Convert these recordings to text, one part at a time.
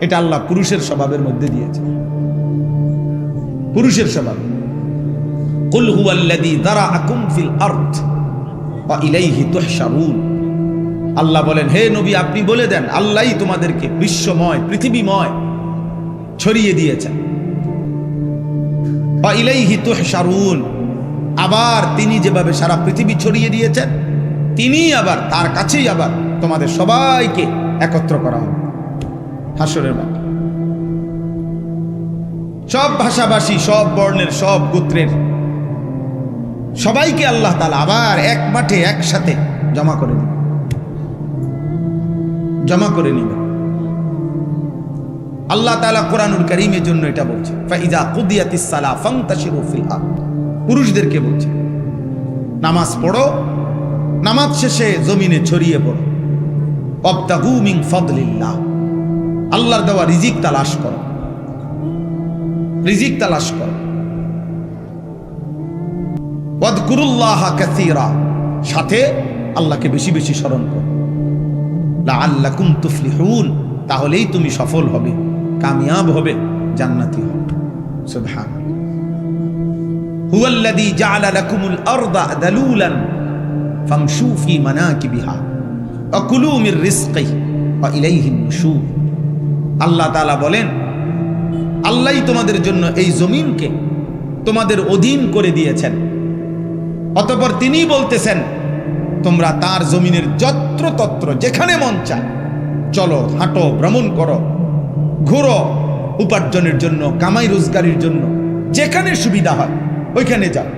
এটা আল্লাহ পুরুষের স্বভাবের মধ্যে দিয়েছে, পুরুষের স্বভাব। কুল হুয়াল্লাযী যারাআকুম ফিল আরদ ওয়া ইলাইহি তুহশারুন। আল্লাহ বলেন, হে নবী আপনি বলে দেন, আল্লাহই তোমাদেরকে বিশ্বময় পৃথিবীময় ছড়িয়ে দিয়েছেন। ওয়া ইলাইহি তুহশারুন, আবার তিনি যেভাবে সারা পৃথিবী ছড়িয়ে দিয়েছেন, তিনি আবার তার কাছেই আবার তোমাদের সবাইকে একত্র করা হবে হাসরের মাঠে। সব ভাষাভাষী, সব বর্ণের, সব গোত্রের সবাইকে আল্লাহ তাআলা আবার এক মাঠে একসাথে জমা করে দিবেন, জমা করে নেবেন। আল্লাহ তাআলা কোরআনুল কারীমের জন্য এটা বলছে, ফাইযা কুদিয়াতিস সালাহ ফান্তাশিরু ফিল আরদ। পুরুষদেরকে বলছে নামাজ পড়ো, নামাজ শেষে জমিনে ছড়িয়ে পড়ো। ওয়াবতাগু মিন ফাদলিল্লাহ, আল্লাহর দেওয়া রিজিক তালাশ করো, রিজিক তালাশ করো। ওয়াযকুরুল্লাহা কাসীরা, সাথে আল্লাহকে বেশি বেশি স্মরণ করো। লাআল্লাকুম তুফলিহুন, তাহলেই তুমি সফল হবে, কামিয়াব হবে, জান্নাতি হবে। সুবহানাল্লাহ। হুয়াল্লাযী জাআলা লাকুমুল আরদা দালুলান ফামশু ফি মানাকিবিহা ওয়া কুলু মির রিজকিহি ওয়া ইলাইহিন নুশুর। আল্লাহ তাআলা বলেন, আল্লাহই তোমাদের জন্য এই জমিনকে তোমাদের অধীন করে দিয়েছেন। অতঃপর তিনি বলতেছেন, তোমরা তার জমিনের যত্রতত্র যেখানে মন চায় চলো, হাঁটো, ভ্রমণ করো, ঘুরো, উপার্জনের জন্য, কামাই রোজগারের জন্য যেখানে সুবিধা হয় ওইখানে যাও।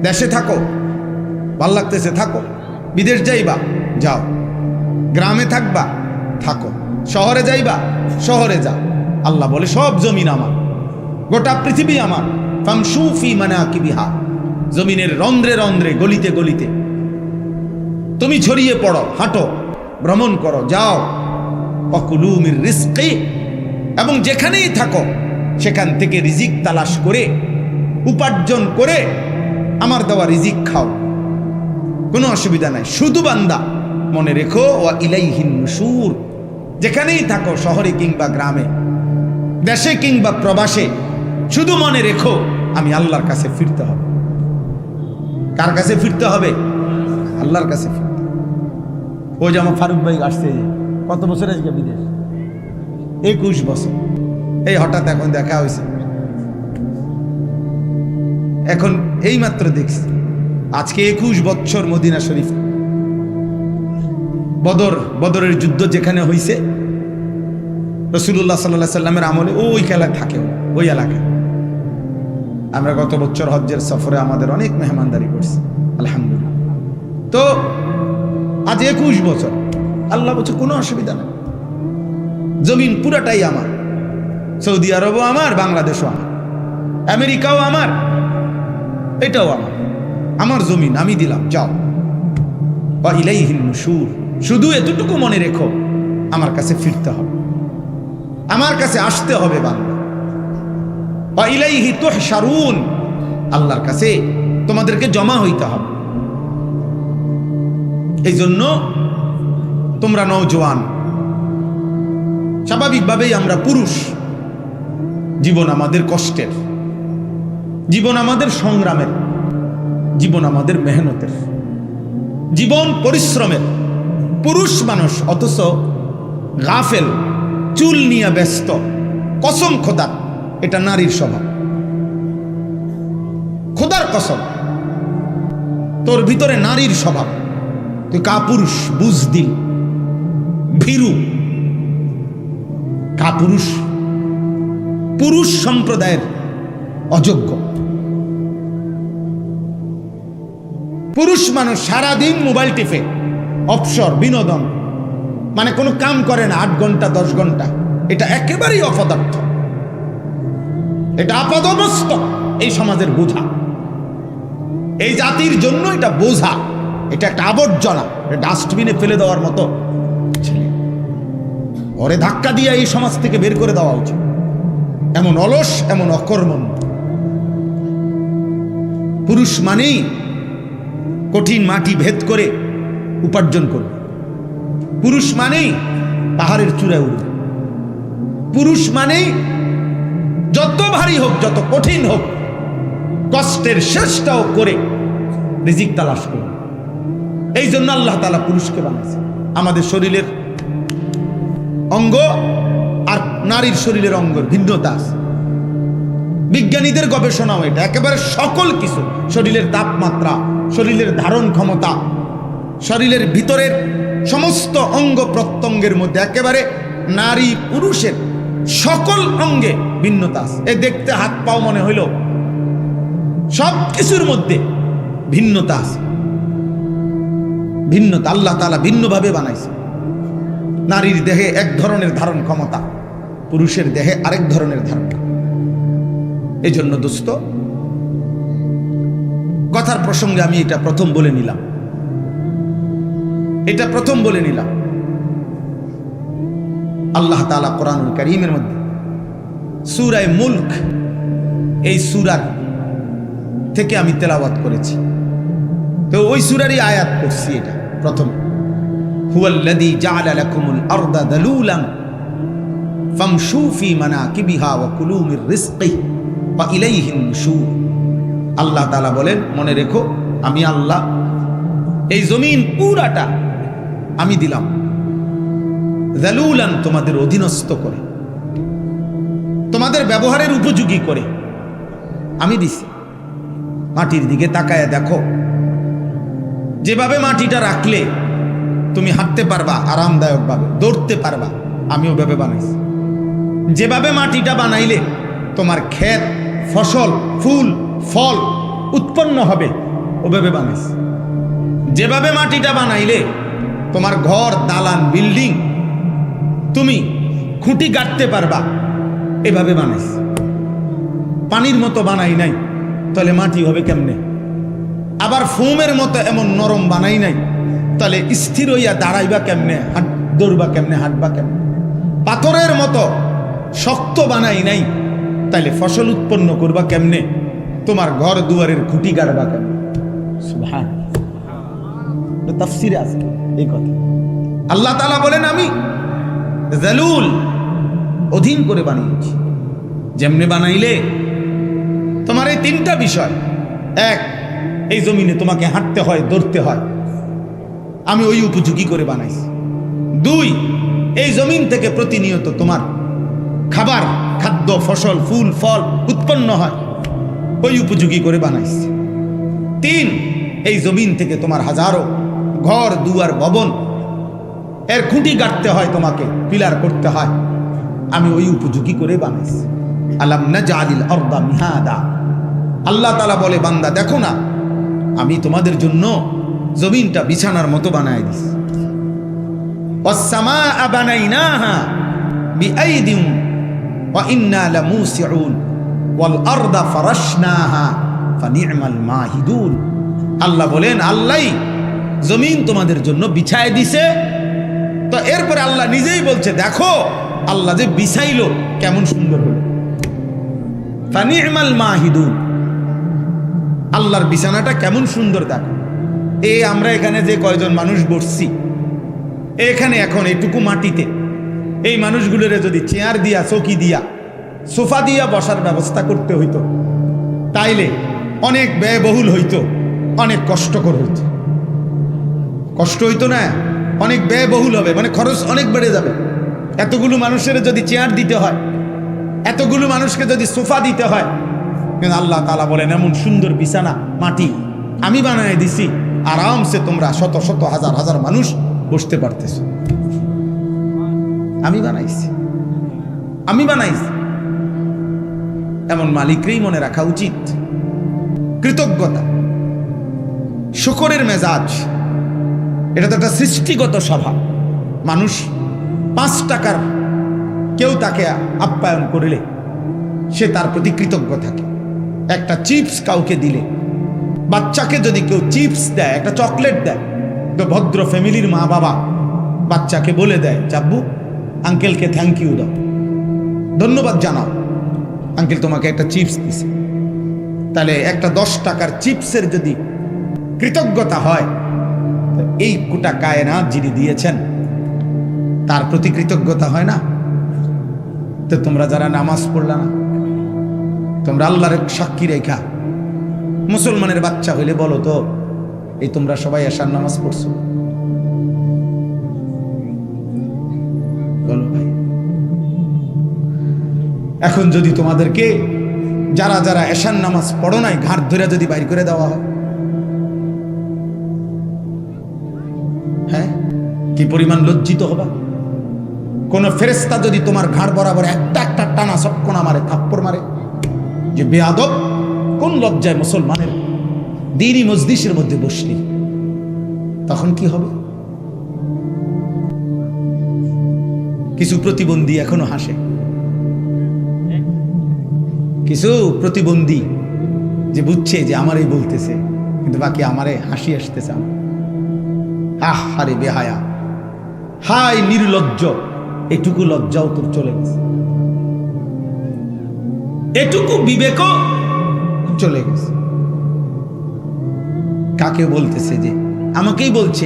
দেশে থাকো, ভাল লাগতেছে থাকো, বিদেশ যাইবা যাও, গ্রামে থাকবা থাকো, শহরে যাইবা শহরে যাও। আল্লাহ বলে সব জমিন আমার, গোটা পৃথিবী আমার। ফামশু ফি মানাকিবিহা, জমিনের রন্ধ্রে রন্ধ্রে, গলিতে গলিতে তুমি ছড়িয়ে পড়ো, হাঁটো, ভ্রমণ করো, যাও। ওয়া কুলু মির রিজকি, এবং যেখানেই থাকো সেখান থেকে রিজিক তালাশ করে, উপার্জন করে আমার দেওয়া রিজিক খাও, কোনো অসুবিধা নাই। শুধু বান্দা মনে রেখো, ওয়া ইলাইহিন নুশুর, যেখানেই থাকো, শহরে কিংবা গ্রামে, দেশে কিংবা প্রবাসে, শুধু মনে রেখো আমি আল্লাহর কাছে ফিরতে হবে। কার কাছে ফিরতে হবে? আল্লাহর কাছে ফিরতে হবে। ওই যে আমার ফারুক ভাই আসছে, কত বছর আজকে বিদেশ? 21 বছর। এই হঠাৎ এখন দেখা হয়েছে, এখন এই মাত্র দেখছি, আজকে 21 বছর মদিনা শরীফ। বদরের যুদ্ধ যেখানে হয়েছে, রাসূলুল্লাহ সাল্লাল্লাহু আলাইহি সাল্লামের আমলে ওই খেলা থাকে, ওই এলাকায়। আমরা গত বছর হজ্জের সফরে আমাদের অনেক মেহমানদারি করছি, আলহামদুলিল্লাহ। তো আজ 21 বছর, আল্লাহ বলছে কোনো অসুবিধা নেই, জমিন পুরাটাই আমার। সৌদি আরবও আমার, বাংলাদেশও আমার, আমেরিকাও আমার, এটাও আমার, আমার জমিন আমি দিলাম, যাও। ওয়া ইলাইহিন নুশুর, শুধু এতটুকু মনে রেখো আমার কাছে ফিরতে হবে, আমার কাছে আসতে হবে বান্দা। ওয়া ইলাইহি তুহশারুন, আল্লাহর কাছে তোমাদেরকে জমা হইতে হবে। এই জন্য তোমরা নওজোয়ান, স্বাভাবিকভাবেই আমরা পুরুষ, জীবন আমাদের কষ্টের, জীবন আমাদের সংগ্রামের, জীবন আমাদের মেহনতের, জীবন পরিশ্রমের। পুরুষ মানুষ অথচ গাফেল, চুল নিয়ে ব্যস্ত। কসম খোদা, এটা নারীর স্বভাব। খোদার কসম, তোর ভিতরে নারীর স্বভাব। তুই কাপুরুষ, বুজদিল, ভীরু, কাপুরুষ, পুরুষ সম্প্রদায়ের অযোগ্য। পুরুষ মানুষ সারাদিন মোবাইল টিপে, অবসর, বিনোদন, মানে কোনো কাম করে না 8 ঘন্টা 10 ঘন্টা। এটা একেবারেই অপদার্থ, এটা আপাদমস্তক এই সমাজের বোঝা, এই জাতির জন্য এটা বোঝা, এটা একটা আবর্জনা, ডাস্টবিনে ফেলে দেওয়ার মতো ছেলে। ওরে ধাক্কা দিয়ে এই সমাজ থেকে বের করে দেওয়া উচিত। এমন অলস, এমন অকর্মণ। পুরুষ মানেই কঠিন মাটি ভেদ করে উপার্জন করবে। পুরুষ মানেই পাহাড়ের চূড়ায় উঠবে। পুরুষ মানেই যত ভারী হোক, যত কঠিন হোক, কষ্টের শেষটাও করে রিজিক তালাশ করে। এই জন্য আল্লাহ তাআলা পুরুষকে বানাইছে। আমাদের শরীরের অঙ্গ আর নারীর শরীরের অঙ্গের ভিন্নতা আছে। বিজ্ঞানীদের গবেষণাও এটা, একেবারে সকল কিছু, শরীরের তাপমাত্রা, শরীরের ধারণ ক্ষমতা, শরীরের ভিতরের সমস্ত অঙ্গ প্রত্যঙ্গের মধ্যে একেবারে নারী পুরুষের সকল অঙ্গে ভিন্নতা আছে। এ দেখতে হাত পাও মনে হইল, সব কিছুর মধ্যে ভিন্নতা আছে। ভিন্নতা আল্লাহ তাআলা ভিন্নভাবে বানাইছে। নারীর দেহে এক ধরনের ধারণ ক্ষমতা, পুরুষের দেহে আরেক ধরনের ধারণ ক্ষমতা। এই জন্য দোস্ত, কথার প্রসঙ্গে আমি এটা প্রথম বলে নিলাম, আল্লাহ তাআলা কোরআনুল কারীমের মধ্যে সূরা মুলক, এই সূরার থেকে আমি তেলাওয়াত করেছি, তো ওই সূরারই আয়াত করছি। এটা প্রথম, হুয়াল্লাযী জাআলা লাকুমুল আরদা দালুলান ফামশু ফি মানাকিবিহা ওয়া কুলু মির রিজকিহি ওয়া ইলাইহিন নুশুর। আল্লাহ তাআলা বলেন, মনে রেখো আমি আল্লাহ এই জমিন পুরাটা আমি দিলাম যালুলান, তোমাদের অধীনস্থ করে, তোমাদের ব্যবহারের উপযোগী করে আমি দিছি। মাটির দিকে তাকায় দেখো, যেভাবে মাটিটা রাখলে তুমি হাঁটতে পারবা আরামদায়কভাবে, দৌড়তে পারবা, আমি ওভাবে বানাইছি। যেভাবে মাটিটা বানাইলে তোমার ক্ষেত, ফসল, ফুল, ফল উৎপন্ন হবে, ওভাবে বানাইছি। যেভাবে মাটিটা বানাইলে তোমার ঘর, দালান, বিল্ডিং তুমি খুঁটি গাঁথতে পারবা, এভাবে বানাইছি। পানির মতো বানাই নাই, তাহলে মাটি হবে কেমনে? আবার ফোমের মতো এমন নরম বানাই নাই, তাহলে স্থির হইয়া দাঁড়াইবা কেমনে, দৌড়বা কেমনে, হাঁটবা কেমনে? পাথরের মতো শক্ত বানাই নাই, তাইলে ফসল উৎপন্ন করবা কেমনে? তোমার ঘর দুয়ারের খুঁটি গাড়বা কেমনে? সুবহানাল্লাহ, তাফসীরে আছে এই কথা। আল্লাহ তাআলা বলেন, আমি যালুল, অধীন করে বানিয়েছি। যেমনে বানাইলে তোমার এই তিনটা বিষয়, এক, এই জমিনে তোমাকে হাঁটতে হয়, দৌড়তে হয়, আমি ওই উপযোগী করে বানাইছি। দুই, এই জমিন থেকে প্রতিনিয়ত তোমার খাবার, খাদ্য, ফসল, ফুল, ফল উৎপন্ন হয়, ওই উপযোগী করে বানাইছি। তিন, এই জমিন থেকে তোমার হাজারো ঘর, দুয়ার, ভবন, এর খুঁটি গাঁথতে হয়, তোমাকে পিলার করতে হয়, আমি ওই উপযোগী করে বানাইছি। আলাম নাজআলিল আরদা মিহাদা, আল্লাহ তাআলা বলে, বান্দা দেখো না, আমি তোমাদের জন্য জমিনটা বিছানার মতো বানায় দিছি। ওয়াস সামাআ বানাইনাহা বিআইদিন ওয়া ইন্না লামুসিউন ওয়াল আরদা ফারাশনাহা ফানি'মাল মাহিদুন। আল্লাহ বলেন, আল্লাহই জমিন তোমাদের জন্য বিছায় দিছে। তো এরপরে আল্লাহ নিজেই বলছে, দেখো আল্লাহ যে বিছাইলো কেমন সুন্দর হলো। ফানি'মাল মাহিদুন, আল্লাহর বিছানাটা কেমন সুন্দর দেখো। আমরা এখানে যে কয়জন মানুষ বসছি, এখানে এখন এইটুকু মাটিতে এই মানুষগুলোর যদি চেয়ার দিয়া, চৌকি দিয়া, সোফা দিয়া বসার ব্যবস্থা করতে হইতো, তাইলে অনেক ব্যয়বহুল হইতো, অনেক কষ্টকর হইতো। কষ্ট হইতো না, অনেক ব্যয়বহুল হবে, মানে খরচ অনেক বেড়ে যাবে। এতগুলো মানুষের যদি চেয়ার দিতে হয়, এতগুলো মানুষকে যদি সোফা দিতে হয়, কিন্তু আল্লাহ তাআলা বলেন, এমন সুন্দর বিছানা মাটি আমি বানায় দিছি, আরামসে তোমরা শত শত হাজার হাজার মানুষ বসতে পারতেছ। আমি বানাইছি। এমন মালিকরেই মনে রাখা উচিত। কৃতজ্ঞতা, শুকরের মেজাজ, এটা তো একটা সৃষ্টিগত স্বভাব। মানুষ 5 টাকার কেউ তাকে আপ্যায়ন করলে সে তার প্রতি কৃতজ্ঞ থাকে। একটা চিপস কাউকে দিলে, বাচ্চাকে যদি কেউ চিপস দেয়, একটা চকলেট দেয়, তো ভদ্র ফ্যামিলির মা বাবা বাচ্চাকে বলে দেয়, চাব্বু আঙ্কেলকে থ্যাংক ইউ দাও, ধন্যবাদ জানাও, আঙ্কেল তোমাকে একটা চিপস দিছে। তাহলে একটা 10 টাকার চিপসের যদি কৃতজ্ঞতা হয়, এই গোটা কায়নাত যিনি দিয়েছেন তার প্রতি কৃতজ্ঞতা হয় না? তো তোমরা যারা নামাজ পড়লা না, তোমরা আল্লাহর সাক্ষী রেখা মুসলমানের বাচ্চা হইলে বলো তো, এই তোমরা সবাই এশার নামাজ পড়ছো? বলো ভাই। এখন যদি তোমাদেরকে যারা যারা এশার নামাজ পড়ো নাই ঘাট ধরে যদি বাইর করে দেওয়া হয়, হ্যাঁ, কি পরিমাণ লজ্জিত হবা? কোন ফেরেশতা যদি তোমার ঘাড় বরাবর একটা একটা টানা চক্কনা মারে, থাপ্পড় মারে, যে বেয়াদব, কোন লজ্জায় মুসলমানের দ্বীনি মজলিসের মধ্যে বসলি, তখন কি হবে? কিছু প্রতিবন্ধী এখনো হাসে, কিছু প্রতিবন্ধী যে বুঝছে যে আমারই বলতেছে, কিন্তু বাকি আমারে হাসি আসতেছে। আহারে বেহায়া, হাই নির্লজ্জ, এটুকু লজ্জাও তোর চলে গেছে, এটুকু বিবেকও চলে গেছে। কাকে বলতেছে? যে আমাকেই বলছে।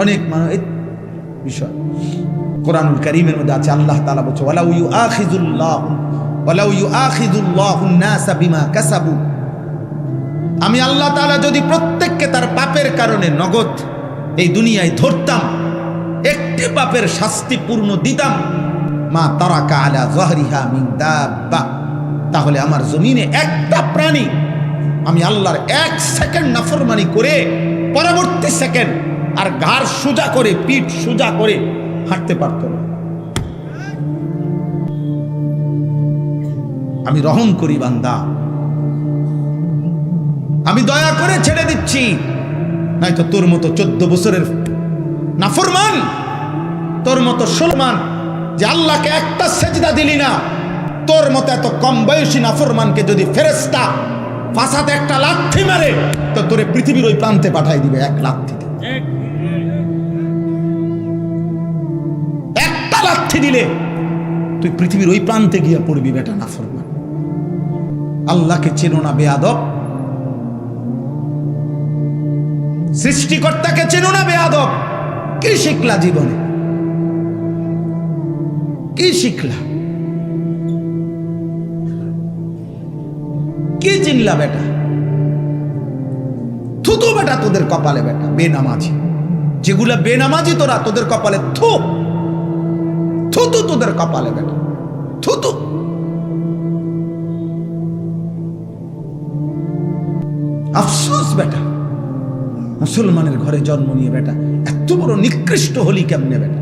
অনেক মানুষ বিষয় কোরআনুল কারীমের মধ্যে আছে, আল্লাহ তাআলা বলছে ওয়ালাউ ইউআখিযুল্লাহুন নাসা বিমা কাসাবু, আমি আল্লাহ তাআলা যদি প্রত্যেককে তার পাপের কারণে নগদ এই দুনিয়ায় ধরতাম, একটি পাপের শাস্তি পূর্ণ দিতাম, মা তারাকা আলা যাহরিহা মিন দাব্বা, তাহলে আমার জমিনে একটা প্রাণী আমি আল্লাহর এক সেকেন্ড নাফরমানি করে পরবর্তী সেকেন্ড আর ঘাড় সোজা করে, পিঠ সোজা করে হাঁটতে পারত না। আমি রহম করি বান্দা, আমি দয়া করে ছেড়ে দিচ্ছি, নয়তো তোর মতো 14 বছরের নাফরমান, তোর মতো সুলমান যে আল্লাহকে একটা সেজদা দিলি না, তোর মতো এত কম বয়সী নাফরমানকে যদি ফেরেশতা ফাসাতে একটা লাথি মারে, তো তোরে পৃথিবীর ওই প্রান্তে পাঠাই দিবে এক লাথিতে। একটা লাথি দিলে তুই পৃথিবীর ওই প্রান্তে গিয়া পড়বি বেটা নাফরমান। আল্লাহকে চেনো না বেয়াদব, সৃষ্টিকর্তাকে চেনো না বেয়াদব। কি শিখলা জীবনে? কি শিখলা? কি চিনলা বেটা? থুতু বেটা তোদের কপালে বেটা, বেনামাজি যেগুলা বেনামাজি তোরা, তোদের কপালে থু, থুতু তোদের কপালে বেটা, থুতু। আফসোস বেটা, মুসলমানের ঘরে জন্ম নিয়ে বেটা এত বড় নিকৃষ্ট হলি কেমনে বেটা?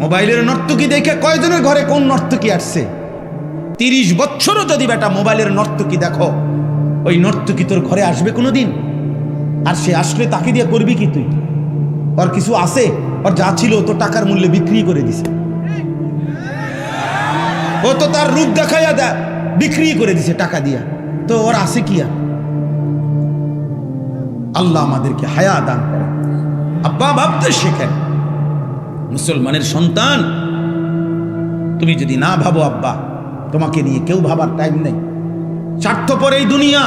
মোবাইলের নর্তকী দেখে কয়জনের ঘরে কোন নর্তকী আসছে? 30 বছরও যদি বেটা মোবাইলের নর্তকী দেখো, ওই নর্তকী তোর ঘরে আসবে কোনোদিন? আর সে আসলে তাকে দিয়ে করবি কি তুই? ওর কিছু আছে? ওর যা ছিল তো টাকার মূল্যে বিক্রি করে দিছে, ও তো তার রূপ দেখাইয়া বিক্রি করে দিছে টাকা দিয়া, তো ওর আছে কি? আল্লাহ আমাদেরকে হায়া দান করে। আব্বা ভাবতে শেখেন, মুসলমানের সন্তান তুমি যদি না ভাবো আব্বা, তোমাকে নিয়ে কেউ ভাবার টাইম নেই। স্বার্থপর এই দুনিয়া,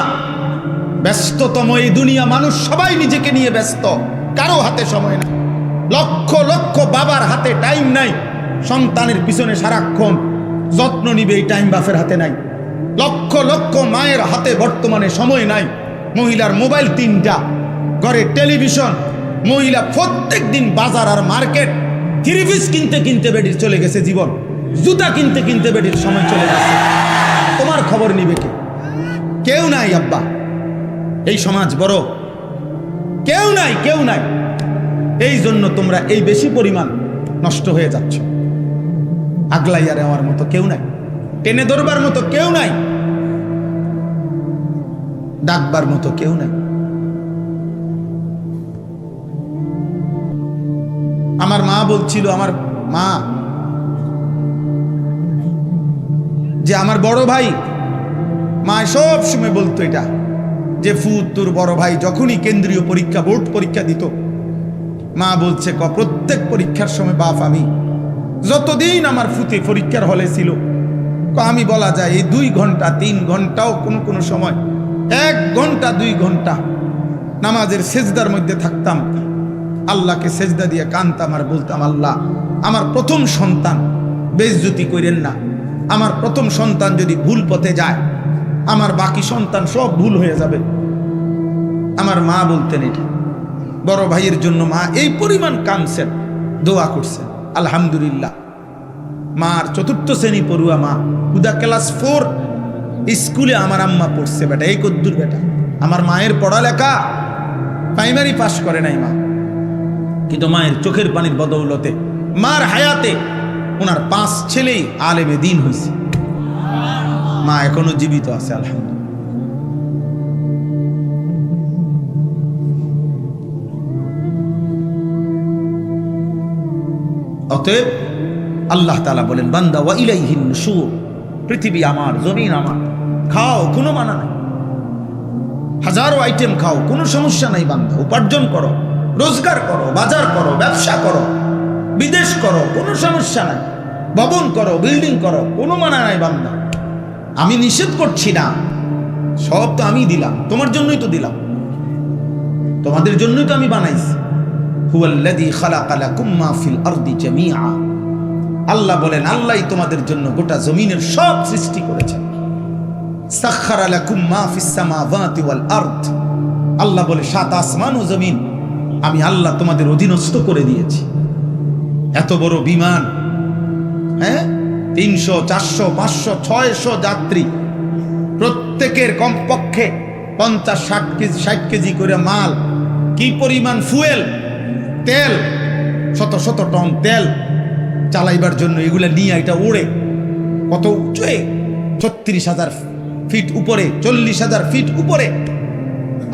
ব্যস্ততম এই দুনিয়া, মানুষ সবাই নিজেকে নিয়ে ব্যস্ত, কারো হাতে সময় নাই। লক্ষ লক্ষ বাবার হাতে টাইম নাই, সন্তানের পিছনে সারাক্ষণ যত্ন নিবে এই টাইম বাপের হাতে নাই। লক্ষ লক্ষ মায়ের হাতে বর্তমানে সময় নাই। মহিলার মোবাইল 3টা, ঘরে টেলিভিশন, মহিলা প্রত্যেক দিন বাজার আর মার্কেট, 3 পিস কিনতে কিনতে বেডির চলে গেছে জীবন, জুতা কিনতে কিনতে বেডির সময় চলে গেছে। তোমার খবর নিবে কে? কেউ নাই আব্বা, এই সমাজ বড়, কেউ নাই, কেউ নাই। এই জন্য তোমরা এই বেশি পরিমাণ নষ্ট হয়ে যাচ্ছ। আগলাইয়া নেওয়ার মতো কেউ নাই, টেনে ধরবার মতো কেউ নাই, ডাকবার মতো কেউ নাই। আমার মা বলছিল, আমার মা, যে আমার বড় ভাই, মা সব সময় বলতো এটা, যে ফুত তোর বড় ভাই যখনই কেন্দ্রীয় পরীক্ষা, বোর্ড পরীক্ষা দিত, মা বলছে প্রত্যেক পরীক্ষার সময় বাপ, আমি যতদিন আমার ফুতে পরীক্ষার হলে ছিল, আমি বলা যায় এই 2 ঘন্টা 3 ঘন্টাও কোনো কোনো সময় 1 ঘন্টা 2 ঘন্টা নামাজের সেজদার মধ্যে থাকতাম, আল্লাহকে সেজদা দিয়ে কানতাম আর বলতাম, আল্লাহ আমার প্রথম সন্তান বেইজ্জতি করেন না, আমার প্রথম সন্তান যদি ভুল পথে যায় আমার বাকি সন্তান সব ভুল হয়ে যাবে। আমার মা বলতেন এটা, বড় ভাইয়ের জন্য মা এই পরিমাণ কাঁদছেন, দোয়া করছেন। আলহামদুলিল্লাহ, মার ৪র্থ শ্রেণী পড়ুয়া মা, হুদা ক্লাস 4 স্কুলে আমার আম্মা পড়ছে বেটা, এই কদ্দুর বেটা। আমার মায়ের পড়ালেখা প্রাইমারি পাস করে নাই মা, কিন্তু মায়ের চোখের পানির বদৌলতে মার হায়াতে ওনার 5 ছেলেই আলেমে দ্বীন হয়েছে। মা এখনো জীবিত আছে আলহামদুলিল্লাহ। অতএব আল্লাহ তাআলা বলেন, বান্দা ওয়া ইলাইহিন নুশুর, পৃথিবী আমার, জমিন আমার, খাও কোনো মানা নাই, হাজারো আইটেম খাও কোনো সমস্যা নাই বান্দা, উপার্জন করো, রোজগার করো, বাজার করো, ব্যবসা করো, বিদেশ করো, কোনো সমস্যা নাই, ভবন করো, বিল্ডিং করো, কোনো মানা নাই বান্দা। আমি নিষেধ করছি না, সব তো আমি দিলাম, তোমার জন্যই তো দিলাম, তোমাদের জন্যই তো আমি বানাইছি। হুয়াল্লাযী খালাকা লাকুম মা ফিল আরদি জামিআ, আল্লাহ বলেন আল্লাহই তোমাদের জন্য গোটা জমিনের সব সৃষ্টি করেছেন। সাখখারা লাকুম মা ফিস সামাওয়াতি ওয়াল আরদ, আল্লাহ বলে 7 আসমান ও জমিন আমি আল্লাহ তোমাদের অধীনস্থ করে দিয়েছি। এত বড় বিমান, হ্যাঁ, 300, 400, 500, 600 যাত্রী, প্রত্যেকের কমপক্ষে 50-60 কেজি 60 কেজি করে মাল, কি পরিমাণ ফুয়েল, তেল, শত শত টন তেল চালাইবার জন্য এগুলা নিয়ে এটা ওড়ে কত উঁচুয়ে, 36,000 ফিট উপরে, 40,000 ফিট উপরে।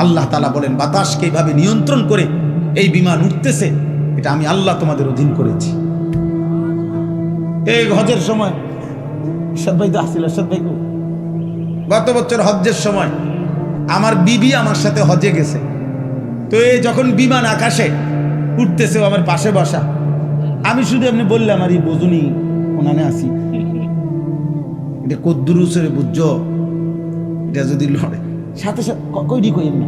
আল্লাহ তাআলা বলেন বাতাসকে এইভাবে নিয়ন্ত্রণ করে এই বিমান উঠতেছে, এটা আমি আল্লাহ তোমাদের অধীন করেছি। এই হজের সময় সবাই তো আসছিল, সবাই গত বছর হজ্জের সময় আমার বিবি আমার সাথে হজে গেছে, তো এই যখন বিমান আকাশে উঠতেছে আমার পাশে বসা, আমি শুধু এমনি বললাম আর এই বোঝুনি ওনানে আসি, এটা কদ্দুরুসরে বুঝছো, এটা যদি লড়ে সাথে সাথে কইডি কইেন না,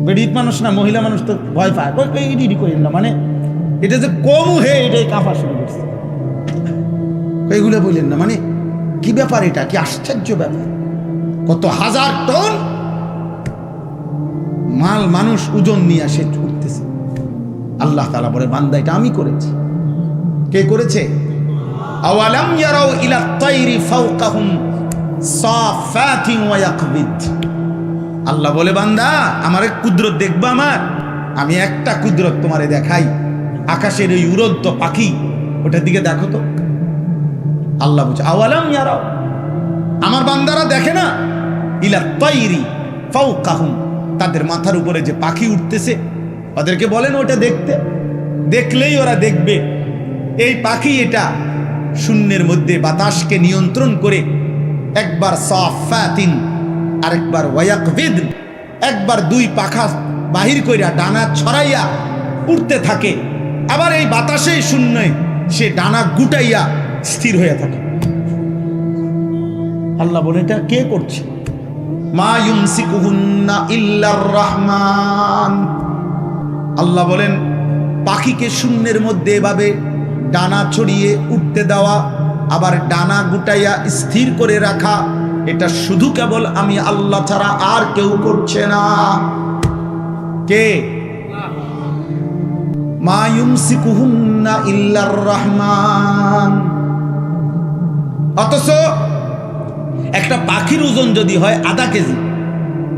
বেডিত মানুষ না, মহিলা মানুষ তো ভয় পায়, কইডি কইেন না, মানে এটা যে কম হে এটাই কাঁপা শুরু করছে, এগুলো বললেন না, মানে কি ব্যাপার, এটা কি আশ্চর্য ব্যাপার, কত হাজার টন মাল মানুষ ওজন নিয়ে আসে উঠতেছে। আল্লাহ তাআলা বলে বান্দা এটা আমি করেছি। কে করেছে? আওয়ালাম ইয়ারাউ ইলা তাইরি ফাওকাহুম সাফাতিন ওয়া ইয়াকবিদ, আল্লাহ বলে বান্দা আমার এক কুদরত দেখবা, আমি একটা কুদরত তোমারে দেখাই, আকাশের এই উড়ন্ত পাখি, ওটার দিকে দেখো তো। আল্লাহ বলছে আওয়ালাম ইয়ারাউ, আমার বান্দারা দেখে না, ইলা তাইরি ফাওকাহুম, তাদের মাথার উপরে যে পাখি উঠতেছে ওদেরকে বলেন ওটা দেখতে, দেখলেই ওরা দেখবে এই পাখি এটা শূন্যের মধ্যে বাতাসকে নিয়ন্ত্রণ করে একবার সাফাতিন আরেকবার ওয়ায়াকবিদ, একবার 2 পাখা বাহির কইরা ডানা ছড়াইয়া উঠতে থাকে, আবার এই বাতাসেই শূন্যে সে ডানা গুটাইয়া স্থির হয়ে থাকে। আল্লাহ বলে এটা কে করছে? মা ইউমসিকুহুন্না ইল্লার রহমান, আল্লাহ বলেন পাখিকে শূন্যের মধ্যে এভাবে ডানা ছড়িয়ে উঠতে দেওয়া, আবার ডানা গুটাইয়া স্থির করে রাখা, এটা শুধু কেবল আমি আল্লাহ ছাড়া আর কেউ করছে না। কে? মা ইউমসিকুহুন্না ইল্লার রহমান। অথচ একটা পাখির ওজন যদি হয় আধা কেজি,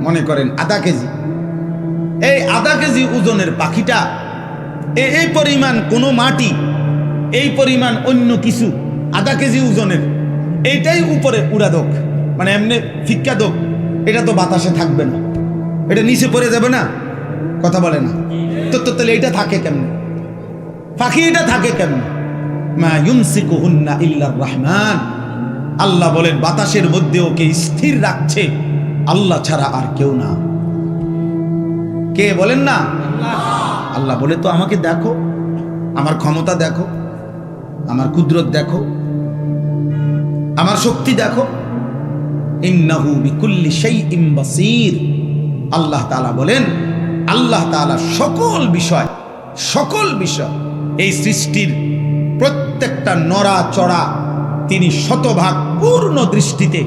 মনে করেন আধা কেজি, এই আধা কেজি ওজনের পাখিটা এই পরিমাণ কোনো মাটি, এই পরিমাণ অন্য কিছু আধা কেজি ওজনের, এইটাই উপরে উড়া দোক, মানে এমনি ফিক্কা দোক, এটা তো বাতাসে থাকবে না, এটা নিচে পড়ে যাবে না, কথা বলে না তো, তাহলে এটা থাকে কেমনে? পাখি এটা থাকে কেমনে? মা ইউমসিকুহুন্না ইল্লার রহমান, আল্লাহ বলেন বাতাসের মধ্যে ওকে স্থির রাখছে আল্লাহ ছাড়া আর কেউ না। কে বলেন না? আল্লাহ বলে তো আমাকে দেখো, আমার ক্ষমতা দেখো, আমার কুদরত দেখো, আমার শক্তি দেখো। ইন্নাহু বিকুল্লি শাইইন বাসীর, আল্লাহ তাআলা বলেন আল্লাহ তাআলা সকল বিষয় এই সৃষ্টির প্রত্যেকটা নড়াচড়া তিনি শতভাগ পূর্ণ দৃষ্টিতে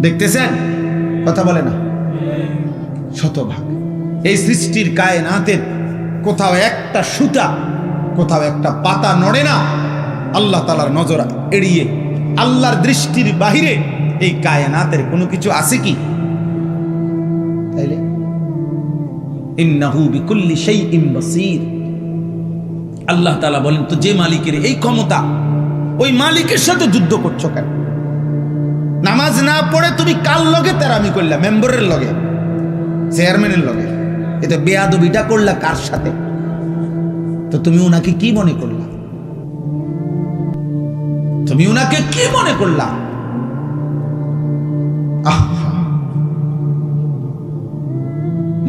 দেখতেছেন কথা বলে না, শতভাগ। এই সৃষ্টির কায়নাতের কোথাও একটা সুতা, কোথাও একটা পাতা নড়ে না আল্লাহ তাআলার নজর এড়িয়ে। আল্লাহর দৃষ্টির বাহিরে এই কায়নাতের কোনো কিছু আছে কি? তাইলে ইন্নাহু বিকুল্লি শাইইন বাসীর। আল্লাহ তাআলা বলেন, তো যে মালিকের এই ক্ষমতা, ওই মালিকের সাথে যুদ্ধ করছো কেন? নামাজ না পড়ে তুমি কার লগে তেরামি করলা? মেম্বারের লগে, চেয়ারম্যানের লগে। এটা বেয়াদবিটা করলা কার সাথে? তো তুমি উনাকে কি মনে করলা? তুমি উনাকে কি মনে করলা?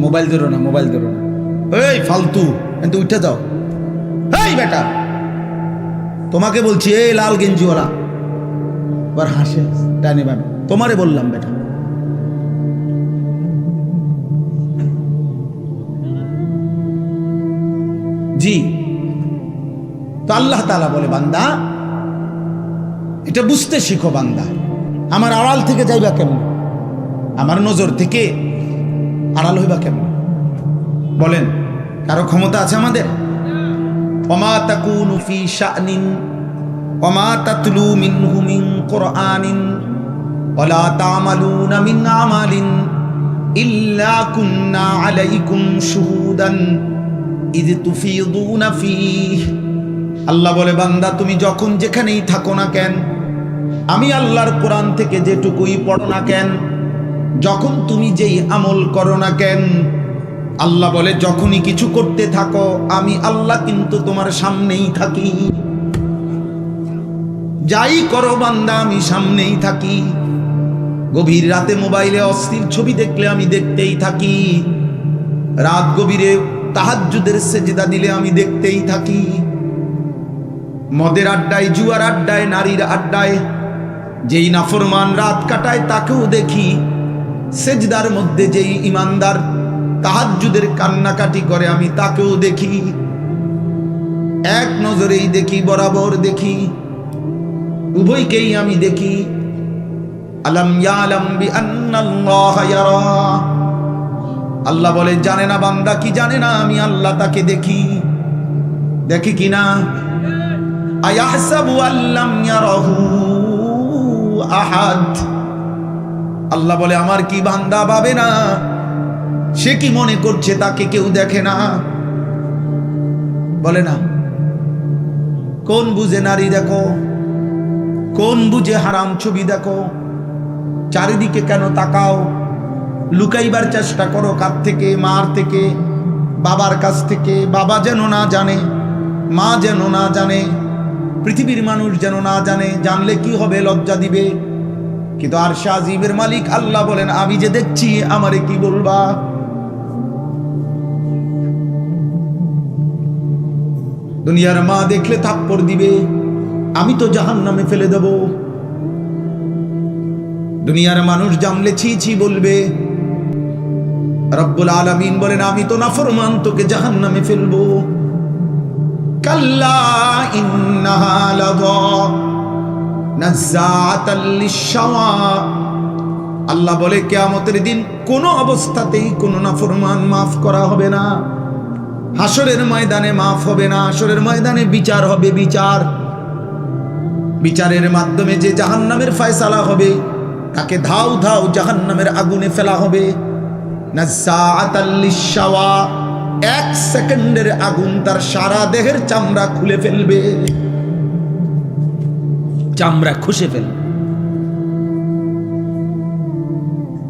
মোবাইল ধরো না, মোবাইল ধরো না, এই ফালতু, কিন্তু উঠে যাও। এই বেটা, তোমাকে বলছি, এই লাল গেঞ্জিওয়ালা, আবার হাসে ডানে বামে। তোমারে বললাম বেটা। জি, তো আল্লাহ তাআলা বলে, বান্দা এটা বুঝতে শিখো। বান্দা আমার আড়াল থেকে যাইবা কেমন? আমার নজর থেকে আড়াল হইবা কেমন? বলেন, কারো ক্ষমতা আছে আমাদের? ওমা তাকুনু ফি শানিন ওমা তাতলু মিনহু মিন কুরআনিন ওয়ালা তা'মালুনা মিন আমালিন ইল্লা কুন্না আলাইকুম শুহুদান ইয তুফিদুনা ফীহি। আল্লাহ বলে, বান্দা তুমি যখন যেখানেই থাকো না কেন, আমি আল্লাহর কোরআন থেকে যেটুকুই পড়ো না কেন, যখন তুমি যেই আমল করো না কেন, আল্লাহ বলে যখনই কিছু করতে থাকো আমি আল্লাহ কিন্তু তোমার সামনেই থাকি। যাই করো বান্দা আমি সামনেই থাকি। গভীর রাতে মোবাইলে অস্থির ছবি দেখলে আমি দেখতেই থাকি। রাত গভীরে তাহাজ্জুদের সেজদা দিলে আমি দেখতেই থাকি। মদের আড্ডায়, জুয়ার আড্ডায়, নারীর আড্ডায় যেই নাফরমান রাত কাটায় তাকেও দেখি। সেজদার মধ্যে যেই ইমানদার তাহাজ্জুদের কান্নাকাটি করে আমি তাকেও দেখি। এক নজরেই দেখি, বরাবর দেখি, উভয়কেই আমি দেখি। আলাম ইয়ালাম বিআন্নাল্লাহা ইয়ারা। আল্লাহ বলে, জানে না বান্দা কি জানে না আমি আল্লাহ তাকে দেখি। দেখি কিনা? আয়াহসাবু আল্লাম ইয়ারাহু আহাদ। আল্লাহ বলে, আমার কি বান্দা ভাবে না? সে কি মনে করছে তাকে কেউ দেখে না? বলে না। কোন বুঝে নারী দেখো, কোন বুঝে হারাম ছবি দেখো? চারিদিকে কেন তাকাও? লুকাইবার চেষ্টা করো কার থেকে? মার থেকে, বাবার কাছ থেকে। বাবা যেন না জানে, মা যেন না জানে, পৃথিবীর মানুষ যেন না জানে। জানলে কি হবে? লজ্জা দিবে। কিন্তু আরশে আজিমের মালিক আল্লাহ বলেন, আমি যে দেখছি আমারে কি বলবা? দুনিয়ার মা দেখলে থাপ্পড় দিবে, আমি তো জাহান্নামে ফেলে দেব। দুনিয়ার মানুষ জানলে ছি ছি বলবে। রব্বুল আলামিন বলেন, আমি তো নাফরমান, তোকে জাহান্নামে ফেলবো। কাল্লা ইন্নাহা লাযা নাযাআতাল লিশ-শাওয়া। আল্লাহ বলে, কিয়ামতের দিন কোনো অবস্থাতেই কোনো নাফরমান মাফ করা হবে না। হাসরের ময়দানে মাফ হবে না। হাসরের ময়দানে বিচার হবে। বিচারের মাধ্যমে যে জাহান্নামের ফয়সালা হবে তাকে ধাও ধাও জাহান্নামের আগুনে ফেলা হবে। নাযাআতাল লিশ-শাওয়া। এক সেকেন্ডের আগুন তার সারা দেহের চামড়া খুলে ফেলবে, চামড়া খুশে ফেলবে।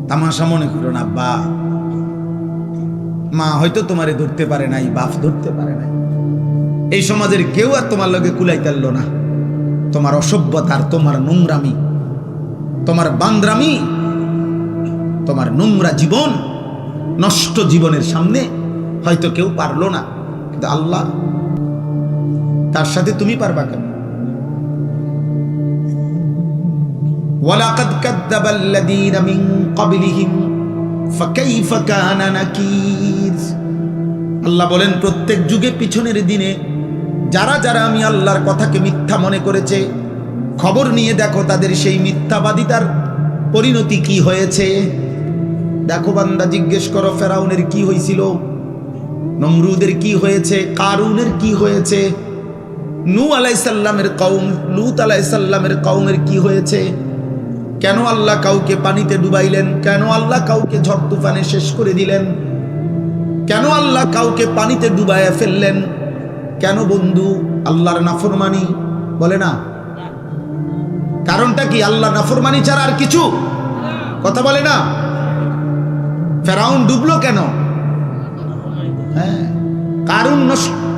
তামাশা মনে করো না। বা মা হয়তো তোমারে ধরতে পারে নাই, বাপ ধরতে পারে নাই, এই সমাজের কেউ আর তোমার লগে কুলাইতে পারলো না। তোমার অসভ্যতার, তোমার নোংরামি, তোমার বান্দ্রামি, তোমার নোংরা জীবন, নষ্ট জীবনের সামনে হয়তো কেউ পারলো না, কিন্তু আল্লাহ, তার সাথে তুমি পারবা কেন? ওয়ালাকাদ কাযযাবাল্লাযীনা মিন ক্বাবলিহিম ফাকাইফা কানা নাকির। আল্লাহ বলেন প্রত্যেক যুগে পিছনের দিনে যারা যারা আমি আল্লাহর কথাকে মিথ্যা মনে করেছে, খবর নিয়ে দেখো তাদের সেই মিথ্যাবাদিতার পরিণতি কি হয়েছে। দেখো বান্দা, জিজ্ঞেস করো ফেরাউনের কি হয়েছিল, নমরুদের কি হয়েছে, কারুনের কি হয়েছে, নূহ আলাইহিস সালামের কওম, লূত আলাইহিস সালামের কওমের কি হয়েছে। কেন আল্লাহ কাউকে পানিতে ডুবাইলেন, কেন আল্লাহ কাউকে ঝড় তুফানে শেষ করে দিলেন, কেন আল্লাহ কাউকে পানিতে ডুবাইয়া ফেললেন, কেন বন্ধু? আল্লাহর নাফরমানি, বলে না? কারণটা কি? আল্লাহ নাফরমানি ছাড়া আর কিছু? কথা বলে না? ফেরাউন ডুবলো কেন? হ্যাঁ, কারুন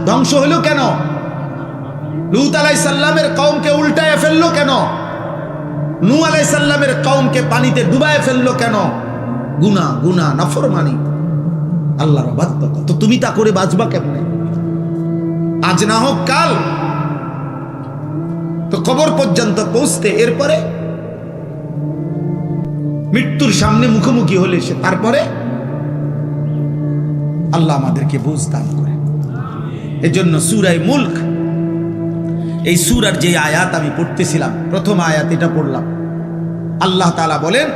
ধ্বংস হলো কেন? লূত আলাইহিস সালামের কওমকে উল্টায় ফেললো কেন? নূহ আলাইহিস সালামের কওমকে পানিতে ডুবায় ফেললো কেন? গুনাহ, গুনাহ, নাফরমানি, আল্লাহর অবাধ্যতা। তো তুমি তা করে বাঁচবা কেমনে? আজ না হোক কাল তো কবর পর্যন্ত পৌঁছতে, এরপরে মৃত্যুর সামনে মুখোমুখি হলে সে, তারপরে আল্লাহ আমাদেরকে বুঝ দান করে। এজন্য সূরা মুলক, এই সূরার যে আয়াত আমি পড়তেছিলাম, প্রথম আয়াত এটা পড়লাম। আল্লাহ তাআলা বলেন,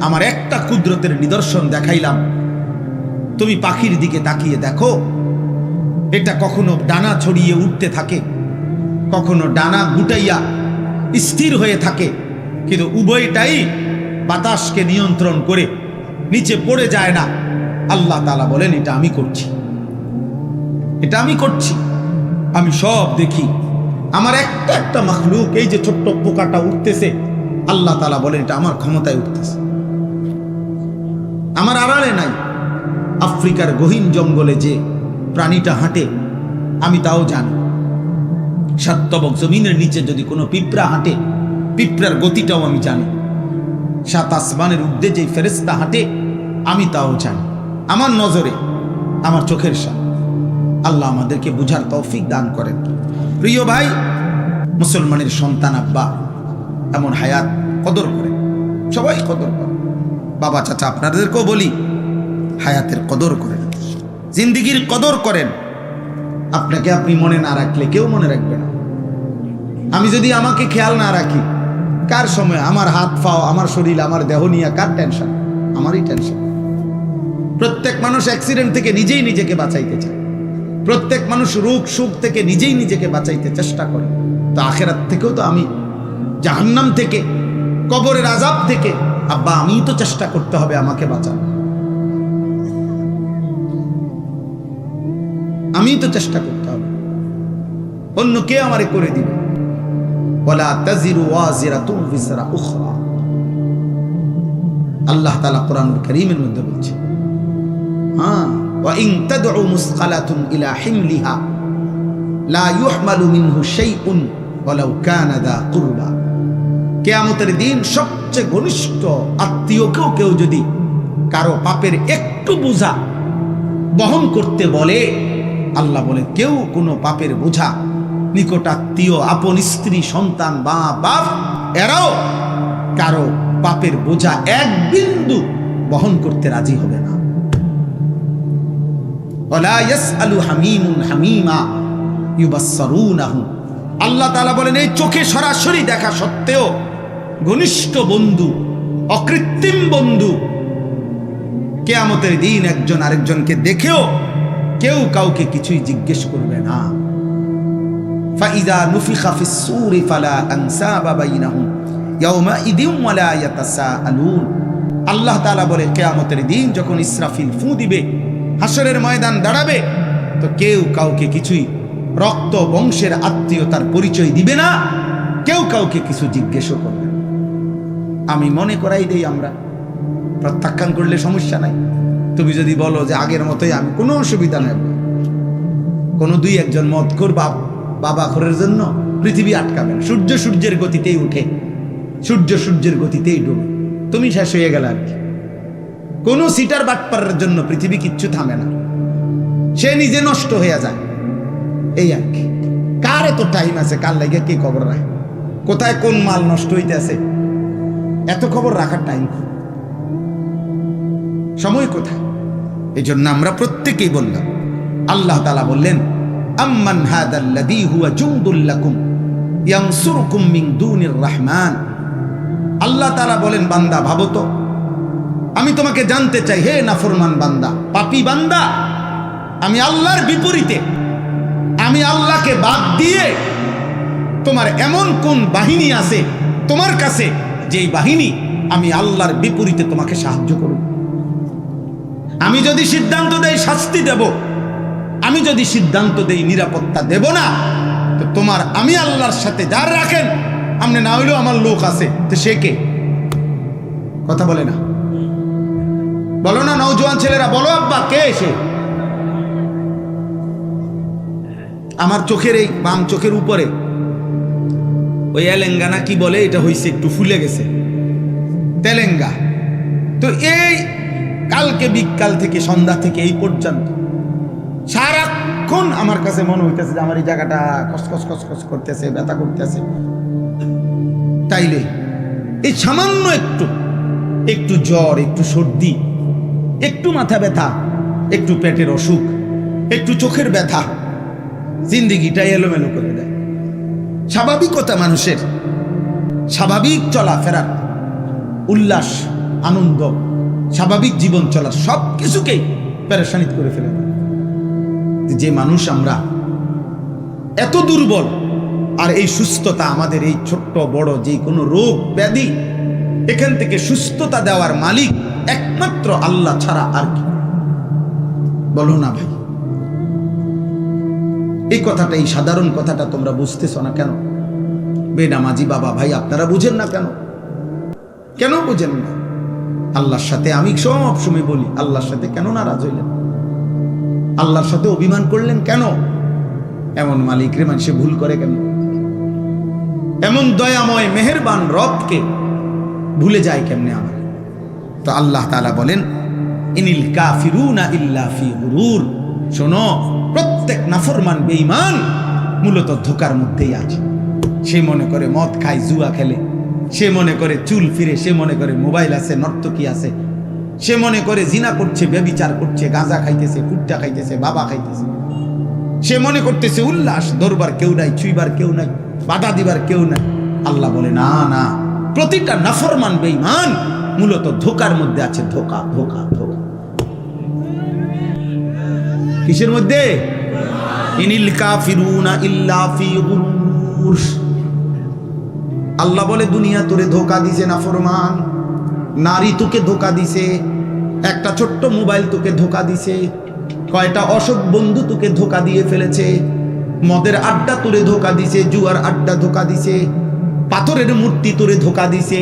আমার একটা কুদরতের নিদর্শন দেখাইলাম, তুমি পাখির দিকে তাকিয়ে দেখো, এটা কখনো ডানা ছড়িয়ে উঠতে থাকে, কখনো ডানা গুটাইয়া স্থির হয়ে থাকে, কিন্তু উভয়টাই বাতাসকে নিয়ন্ত্রণ করে নিচে পড়ে যায় না। আল্লাহ তাআলা বলেন, এটা আমি করছি, এটা আমি করছি, আমি সব দেখি। আমার একটা একটা মাখলুক, এই যে ছোট্ট পোকাটা উঠতেছে, আল্লাহ তাআলা বলেন এটা আমার ক্ষমতায় উঠতেছে, আমার আড়ালে নাই। আফ্রিকার গহীন জঙ্গলে যে প্রাণীটা হাঁটে আমি তাও জানি। সাতবক জমিনের নিচে যদি কোনো পিঁপড়া হাঁটে, পিঁপড়ার গতিটাও আমি জানি। সাত আসমানের ঊর্ধ্বে যে ফেরেশতা হাঁটে আমি তাও জানি। আমার নজরে, আমার চোখের সামনে। আল্লাহ আমাদেরকে বুঝার তৌফিক দান করেন। প্রিয় ভাই, মুসলমানের সন্তান আব্বা এমন হায়াত কদর করে, সবাই কদর করে। বাবা চাচা আপনাদেরকেও বলি, হায়াতের কদর করেন, জিন্দিগির কদর করেন। আপনাকে আপনি মনে না রাখলে কেউ মনে রাখবে না। আমি যদি আমাকে খেয়াল না রাখি, কার সময় আমার হাত পাও, আমার শরীর, আমার দেহ নিয়ে কার টেনশন? আমারই টেনশন। প্রত্যেক মানুষ অ্যাক্সিডেন্ট থেকে নিজেই নিজেকে বাঁচাইতে চায়, প্রত্যেক মানুষ রোগ সুখ থেকে নিজেই নিজেকে বাঁচাইতে চেষ্টা করে। তো আখেরাত থেকেও তো আমি, জাহান্নাম থেকে, কবরের আযাব থেকে আব্বা আমিই তো চেষ্টা করতে হবে আমাকে বাঁচানো। আমি তো চেষ্টা করতে হবে, অন্য কে আমারে করে দিবে? ওয়ালা তাজিরু ওয়াজিরাতুন বিজরা উখরা। আল্লাহ তাআলা কোরআনুল কারীমের মধ্যে বলছে, ওয়া ইন তাদউ মুসকালাতুন ইলা হিমলিহা লা ইউহমালু মিনহু শাইউন ওয়ালাউ কানা দা কুরবা। কিয়ামতের দিন সবচেয়ে ঘনিষ্ঠ আত্মীয়কেও কেউ যদি কারো পাপের একটু বোঝা বহন করতে বলে, আল্লাহ বলে কেউ কোনো পাপের বোঝা, নিকটাত্মীয়, আপন স্ত্রী, সন্তান, মা বাপ, এরাও কারো পাপের বোঝা এক বিন্দু বহন করতে রাজি হবে না। ওয়ালা ইয়াসআলু হামীমুন হামীমা ইউবাসসিরুনাহু। আল্লাহ তাআলা বলেন, এই চোখে সরাসরি দেখা সত্ত্বেও ঘনিষ্ঠ বন্ধু, অকৃত্রিম বন্ধু, কিয়ামতের দিন একজন আরেকজনকে দেখেও কেউ কাউকে কিছুই জিজ্ঞেস করবে না। ফাইযা নুফিখা ফিস সূরি ফালা আনসাবা বাইনাহুম ইয়াওমাইদিন ওয়ালা ইয়াতাসাআলুন। আল্লাহ তাআলা বলে, কিয়ামতের দিন যখন ইসরাফিল ফু দিবে, হাসরের ময়দান দাঁড়াবে, তো কেউ কাউকে কিছুই রক্ত বংশের আত্মীয়তার পরিচয় দিবে না, কেউ কাউকে কিছু জিজ্ঞেসও করবে না। আমি মনে করাই দেই, আমরা প্রত্যাখ্যান করলে সমস্যা নাই। তুমি যদি বলো যে আগের মতোই, আমি কোনো অসুবিধা নেই। কোনো দুই একজন মদখোর বাবা খোরের জন্য পৃথিবী আটকাবে না। সূর্য সূর্যের গতিতেই উঠে, সূর্য সূর্যের গতিতেই ডুবে, তুমি শেষ হয়ে গেল আর কি। কোনো সিটার বাটপারের জন্য পৃথিবী কিচ্ছু থামে না, সে নিজে নষ্ট হয়ে যায়, এই আর কি। কার এত টাইম আছে কার লাগে কে খবর রাখে, কোথায় কোন মাল নষ্ট হইতেছে, এত খবর রাখার টাইম? সময় কোথায়? এই জন্য আমরা প্রত্যেকেই বললাম, আল্লাহ তাআলা বললেন, আম্মান হাদাল্লাযী হুয়া জুনদুল লাকুম ইয়ানসুরুকুম মিন দুনির রহমান। আল্লাহ তাআলা বলেন, বান্দা ভাবো তো, আমি তোমাকে জানতে চাই, হে নাফরমান বান্দা, পাপী বান্দা, আমি আল্লাহর বিপরীতে, আমি আল্লাহকে বাদ দিয়ে তোমার এমন কোন বাহিনী আছে তোমার কাছে, যেই বাহিনী আমি আল্লাহর বিপরীতে তোমাকে সাহায্য করব? আমি যদি সিদ্ধান্ত দেই শাস্তি দেব, আমি যদি সিদ্ধান্ত দেই নিরাপত্তা দেব না, তো তোমার আমি আল্লাহর সাথে যার রাখেন, আপনি না হইলেও আমার লোক আছে, তো সে কে? কথা বলে না, বলো না নওজোয়ান ছেলেরা, বলো আব্বা, কে এসে? আমার চোখের এই বাম চোখের উপরে ওই এলেঙ্গানা কি বলে, এটা হইছে একটু ফুলে গেছে, তেলেঙ্গা। তো এই কালকে বিকাল থেকে সন্ধ্যা থেকে এই পর্যন্ত সারাক্ষণ আমার কাছে মনে হইতেছে যে আমার এই জায়গাটা কসকস কসকস করতেছে, ব্যথা করতেছে। তাইলে এই সামান্য একটু জ্বর, একটু সর্দি, একটু মাথা ব্যথা, একটু পেটের অসুখ, একটু চোখের ব্যথা জিন্দিগিটা এলোমেলো করে দেয়। স্বাভাবিকতা মানুষের, স্বাভাবিক চলাফেরার, উল্লাস, আনন্দ, স্বাভাবিক জীবন চলার সব কিছুকেই পেরেশানিত করে ফেলে। যে মানুষ আমরা এত দুর্বল, আর এই সুস্থতা আমাদের, এই ছোট্ট বড় যে কোনো রোগ ব্যাধি, এখান থেকে সুস্থতা দেওয়ার মালিক একমাত্র আল্লাহ ছাড়া আর কি? বলো না ভাই, এই কথাটা, এই সাধারণ কথাটা তোমরা বুঝতেছ না কেন? বেনামাজি বাবা ভাই, আপনারা বুঝেন না কেন? কেন বুঝেন না? আল্লাহর সাথে আমি সব সময় বলি, আল্লাহর সাথে কেন নারাজ হইলেন? আল্লাহর সাথে অভিমান করলেন কেন? এমন মালিক রে মানুষে ভুল করে কেন? এমন দয়াময় মেহেরবান রবকে ভুলে যায় কেমনে আমার? তো আল্লাহ তাআলা বলেন, ইনিল কাফিরুনা ইল্লা ফি গুরুর। শোনো, প্রত্যেক নাফরমান বেঈমান মূলত ধোকার মধ্যেই আছে। সে মনে করে মদ খায়, জুয়া খেলে, সে মনে করে চুল ফিরে, সে মনে করে মোবাইল আছে, নর্তকী আছে, সে মনে করে জিনা করছে, ব্যভিচার করছে, গাঁজা খাইতেছে, কুট্টা খাইতেছে, বাবা খাইতেছে, সে মনে করতেছে উল্লাস, ধরবার কেউ নাই, ছুঁইবার কেউ নাই, বাধা দিবার কেউ নাই। আল্লাহ বলে, না না, প্রতিটা নাফরমান বেঈমান মূলত ধোকার মধ্যে আছে। ধোকা ধোকা ধোকা। কিসের মধ্যে? ইনিল কাফিরুনা ইল্লা ফি গুরুর। আল্লাহ বলে, দুনিয়া তোরে ধোকা দিছে নাফরমান, নারী তোকে ধোকা দিছে, একটা ছোট্ট মোবাইল তোকে ধোকা দিছে, কয়টা অসৎ বন্ধু তোকে ধোকা দিয়ে ফেলেছে, মদের আড্ডা তোরে ধোকা দিছে, জুয়ার আড্ডা ধোকা দিছে, পাথরের মূর্তি তোরে ধোকা দিছে,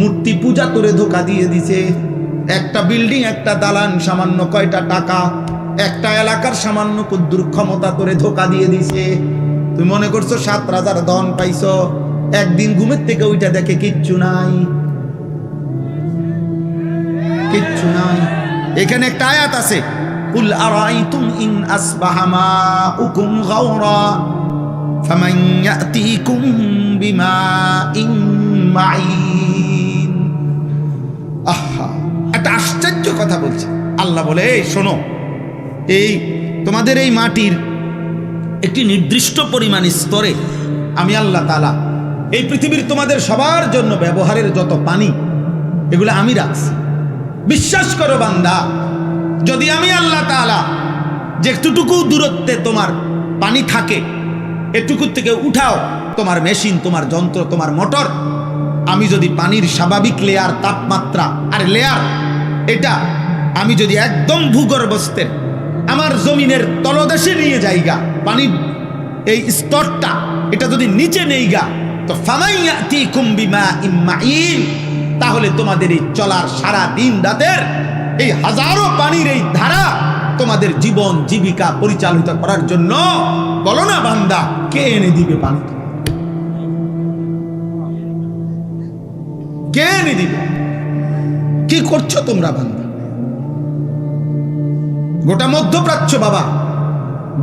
মূর্তি পূজা তোরে ধোকা দিয়ে দিছে, একটা বিল্ডিং, একটা দালান, সামান্য কয়টা টাকা, একটা এলাকার সামান্য কুদ্দুর ক্ষমতা তোরে ধোকা দিয়ে দিছে। তুই মনে করছো 7 রাজার ধন পাইছো, একদিন ঘুমের থেকে ওইটা দেখে কিচ্ছু নাই, কিচ্ছু নাই। এখানে একটা আয়াত আছে, কুল আরাইতুম ইন আসবাহা মাউকুম গাওরা ফামান ইয়াতিকুম বিমাইন মাইন। আহা, একটা আশ্চর্য কথা বলছে আল্লাহ। বলে, এই শোনো, এই তোমাদের এই মাটির একটি নির্দিষ্ট পরিমাণ স্তরে আমি আল্লাহ তাআলা এই পৃথিবীর তোমাদের সবার জন্য ব্যবহারের যত পানি, এগুলো আমি রাখছি। বিশ্বাস করো বান্দা, যদি আমি আল্লাহ তাআলা যেটুকু দূরত্বে তোমার পানি থাকে, এটুকু থেকে উঠাও তোমার মেশিন, তোমার যন্ত্র, তোমার মোটর, আমি যদি পানির স্বাভাবিক লেয়ার, তাপমাত্রা আর লেয়ার, এটা আমি যদি একদম ভূগর্ভস্থের আমার জমিনের তলদেশে নিয়ে যাইগা, পানির এই স্তরটা এটা যদি নিচে নেইগা, তো ফামাইয়াতিকুম বিমাইন মাইন, তাহলে তোমাদের এই চলার সারা দিন রাতের এই হাজারো পানির এই ধারা তোমাদের জীবন জীবিকা পরিচালিত করার জন্য, বলো না বান্দা, কে এনে দিবে পানি? কে এনে দিবে? কি করছো তোমরা বান্দা? গোটা মধ্যপ্রাচ্য বাবা,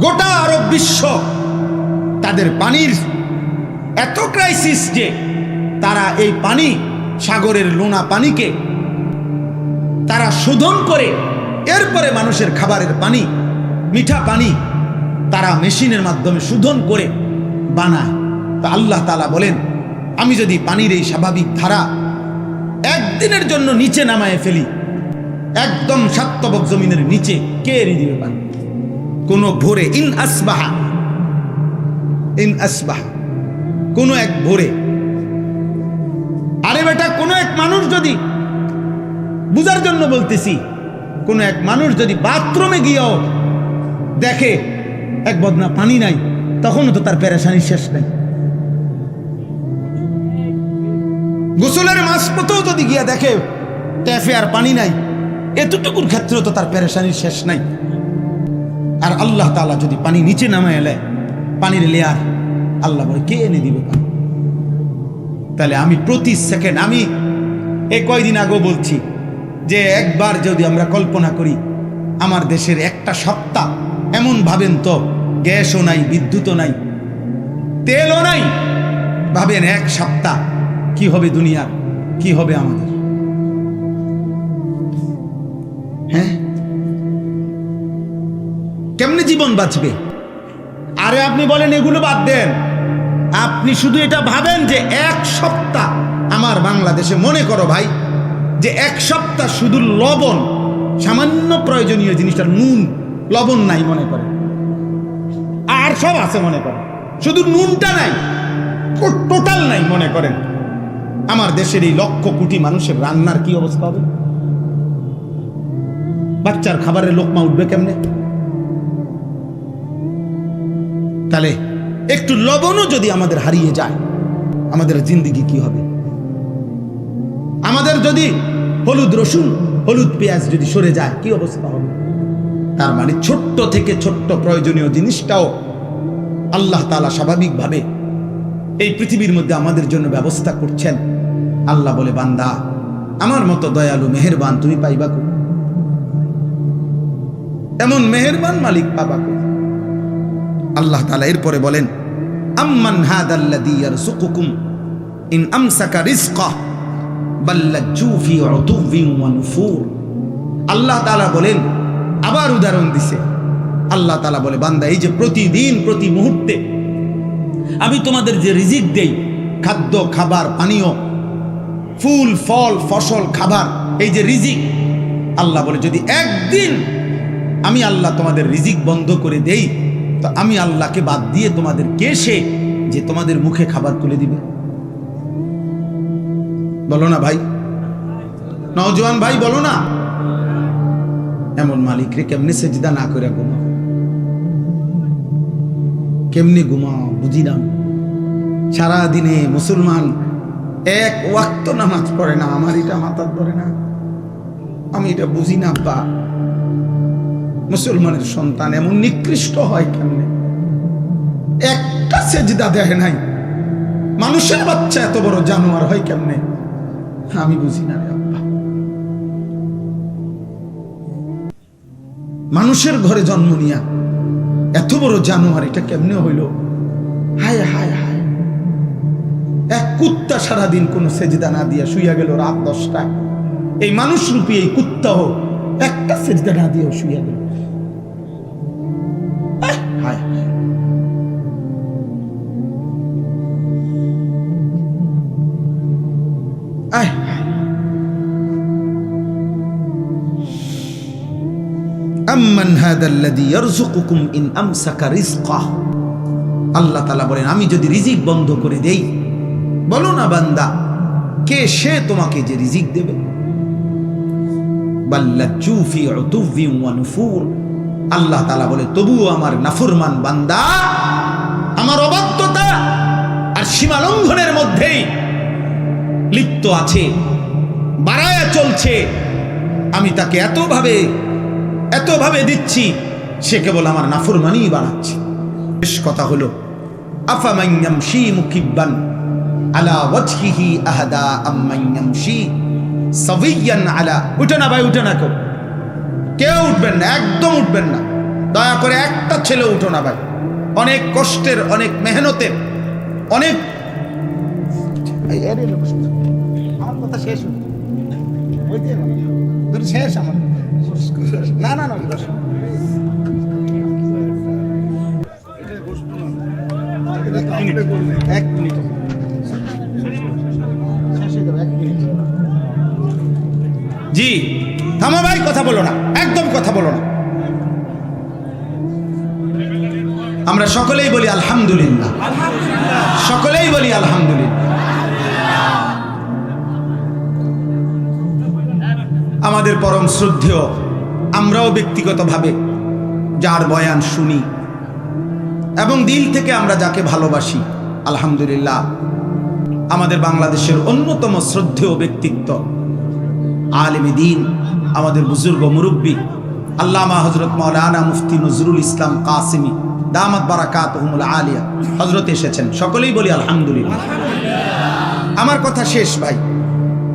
গোটা আরব বিশ্ব, তাদের পানির এত ক্রাইসিস যে তারা এই পানি, সাগরের লোনা পানিকে তারা শোধন করে এরপরে মানুষের খাবারের পানি, মিঠা পানি তারা মেশিনের মাধ্যমে শোধন করে বানায়। তা আল্লাহ তাআলা বলেন, আমি যদি পানির এই স্বাভাবিক ধারা একদিনের জন্য নিচে নামায় ফেলি, একদম সাতবক জমিনের নিচে, কে এনে দিবে পানি? কোন ভোরে, ইন আসবাহা, কোন এক ভোরে। আরে বেটা, কোন এক মানুষ যদি, বুঝার জন্য বলতেছি, কোন এক মানুষ যদি বাথরুমে গিয়েও দেখে এক বদনা পানি নাই, তখনও তো তার পেরেশানির শেষ নাই। গোসলের মাঝপথেও যদি গিয়া দেখে ট্যাপে আর পানি নাই, এতটুকুর ক্ষেত্রেও তো তার পেরেশানির শেষ নাই। আর আল্লাহ তাআলা যদি পানি নিচে নামায় এলে, পানির লেয়ার, আল্লাহ বলে কে এনে দিবে পানি? তাহলে আমি প্রতি সেকেন্ড, আমি এই কয়দিন আগেও বলছি যে একবার যদি আমরা কল্পনা করি আমার দেশের একটা সপ্তাহ, এমন ভাবেন তো গ্যাসও নাই, বিদ্যুৎও নাই, তেলও নাই, ভাবেন এক সপ্তাহ কি হবে দুনিয়ার, কি হবে আমাদের? হ্যাঁ, কেমনে জীবন বাঁচবে? আরে আপনি বলেন এগুলো বাদ দেন, আপনি শুধু এটা ভাবেন যে এক সপ্তাহ আমার বাংলাদেশে, মনে করো ভাই যে এক সপ্তাহ শুধু লবণ, সামান্য প্রয়োজনীয় জিনিসটা নুন, লবণ নাই মনে করেন, আর সব আছে মনে করেন, শুধু নুনটা নাই, টোটাল নাই মনে করেন। আমার দেশের এই লক্ষ কোটি মানুষের রান্নার কি অবস্থা হবে? বাচ্চার খাবারের লোকমা উঠবে কেমনে? তাহলে একটু লবণও যদি আমাদের হারিয়ে যায়, আমাদের জিন্দেগি কি হবে? আমাদের যদি হলুদ রসুন, হলুদ পেঁয়াজ যদি সরে যায়, কি অবস্থা হবে? তার মানে ছোট্ট থেকে ছোট্ট প্রয়োজনীয় জিনিসটাও আল্লাহ তাআলা স্বাভাবিকভাবে এই পৃথিবীর মধ্যে আমাদের জন্য ব্যবস্থা করছেন। আল্লাহ বলে, বান্দা আমার মতো দয়ালু মেহেরবান তুমি পাইবা কো? এমন মেহেরবান মালিক পাবা কো? আল্লাহ তাআলা এরপরে বলেন, আম্মান হাদাল্লাযী ইয়ারযুকুকুম ইন আমসাকা রিজকা বাল লাজ্জু ফি উতুবিন ওয়া নুফুর। আল্লাহ তাআলা বলেন, আবার উদাহরণ দিছে। আল্লাহ তাআলা বলে, বান্দা এই যে প্রতিদিন প্রতি মুহূর্তে আমি তোমাদের যে রিজিক দেই, খাদ্য, খাবার, পানীয়, ফুল, ফল, ফসল, খাবার, এই যে রিজিক, আল্লাহ বলে যদি একদিন আমি আল্লাহ তোমাদের রিজিক বন্ধ করে দেই, তো আমি আল্লাহকে বাদ দিয়ে তোমাদের কে সে যে তোমাদের মুখে খাবার তুলে দিবে? বলো না ভাই, নওজোয়ান ভাই বলো না। এমন মালিক রে কেমনে সেজদা না করে ঘুমাও? কেমনে ঘুমাও বুঝি না। সারাদিনে মুসলমান এক ওয়াক্ত নামাজ পড়ে না, আমার এটা মাথার ধরে না, আমি এটা বুঝি না। বা মুসলমানের সন্তান এমন নিকৃষ্ট হয় কেমনে? একটা সেজদা দেয় নাই। মানুষের বাচ্চা এত বড় জানোয়ার হয় কেমনে? আমি বুঝি না রে আব্বা। মানুষের ঘরে জন্ম নিয়া এত বড় জানোয়ার, এটা কেমনে হইল? হায় হায় হায়। এক কুত্তা সারাদিন কোন সেজদা না দিয়া শুইয়া গেল রাত 10টায়। এই মানুষ রূপী এই কুত্তাও একটা সেজদা না দিয়া শুইয়া গেল। হায় হায়। আম্মান হাদাল্লাযী ইয়ারযুকুকুম ইন আমসাকা রিজকা। আল্লাহ তাআলা বলেন, আমি যদি রিজিক বন্ধ করে দেই, বলো না বান্দা কে সে তোমাকে যে রিজিক দেবে? বাল লাজ্জু ফি উতুবিন ওয়া নুফুর। আল্লাহ তাআলা বলে, তবুও আমার নাফরমান বান্দা আমার অবাধ্যতা আর সীমা লঙ্ঘনের মধ্যেই লিপ্ত আছে, বাড়ায়া চলছে। আমি তাকে এতভাবে দিচ্ছি, সে কেবল আমার নাফরমানি বাড়াচ্ছে। শেষ কথা হলো, আফামান ইয়ামশি মুকিব্বান আলা ওয়াজহিহি আহদা আম্মান ইয়ামশি সাবিয়ান আলা। উঠে না ভাই, উঠে না, কেউ উঠবেন না, একদম উঠবেন না। দয়া করে একটা ছেলে উঠো না ভাই। অনেক কষ্টের, অনেক মেহনতের, অনেক আমার কথা শেষ হলো। শেষ আমার না না না এক মিনিট জি থামো ভাই, কথা বলো না, একদম কথা বলো না। আমরা সকলেই বলি আলহামদুলিল্লাহ, সকলেই বলি আলহামদুলিল্লাহ। আমাদের পরম শ্রদ্ধেয়, আমরাও ব্যক্তিগতভাবে যার বয়ান শুনি এবং দিল থেকে আমরা যাকে ভালোবাসি, আলহামদুলিল্লাহ, আমাদের বাংলাদেশের অন্যতম শ্রদ্ধেয় ব্যক্তিত্ব, আলেম দ্বীন, আমাদের বুজুর্গ মুরব্বী আল্লামা হযরত মাওলানা মুফতি নজরুল ইসলাম কাসিমি দামাত বারাকাতুহুমুল আলিয়া হযরত এসেছেন। সকলেই বলি আলহামদুলিল্লাহ। আমার কথা শেষ ভাই,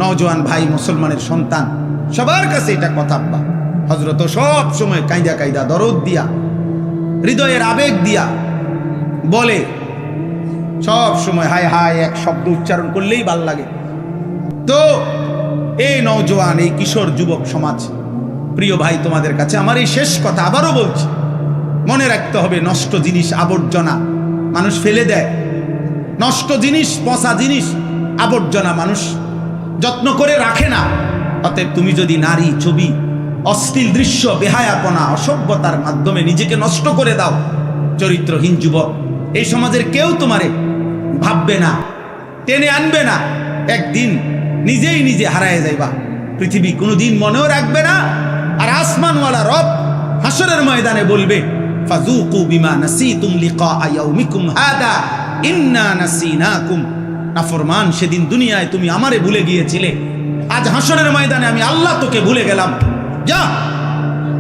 নওজোয়ান ভাই, মুসলমানের সন্তান, সবার কাছে এটা কথা। আব্বা হযরত সব সময় কাইদা কাইদা দরদ দিয়া, হৃদয়ের আবেগ দিয়া বলে, সব সময় হায় হায় এক শব্দ উচ্চারণ করলেই ভাল লাগে। তো এই নওজোয়ান, এই কিশোর যুবক সমাজ, প্রিয় ভাই, তোমাদের কাছে আমার এই শেষ কথা আবারও বলছি, মনে রাখতে হবে, নষ্ট জিনিস, আবর্জনা মানুষ ফেলে দেয়, নষ্ট জিনিস, পচা জিনিস, আবর্জনা মানুষ যত্ন করে রাখে না। অতএব তুমি যদি নারী, ছবি, অশ্লীল দৃশ্য, বেহায়াপনা, অসভ্যতার মাধ্যমে নিজেকে নষ্ট করে দাও, চরিত্রহীন যুবক, এই সমাজের কেউ তোমারে ভাববে না, টেনে আনবে না, একদিন নিজেই নিজে হারায় যাইবা। পৃথিবী কোনোদিন মনেও রাখবে না। আর আসমানওয়ালা রব হাসরের ময়দানে বলবে, ফাযুকু বিমা নাসিতুম লিকা ইয়াউমিকুম হাদা ইন্না নাসিনাকুম। নাফরমান, সেদিন দুনিয়ায় তুমি আমারে ভুলে গিয়েছিলে, আজ হাসরের ময়দানে আমি আল্লাহ তোকে ভুলে গেলাম। যা,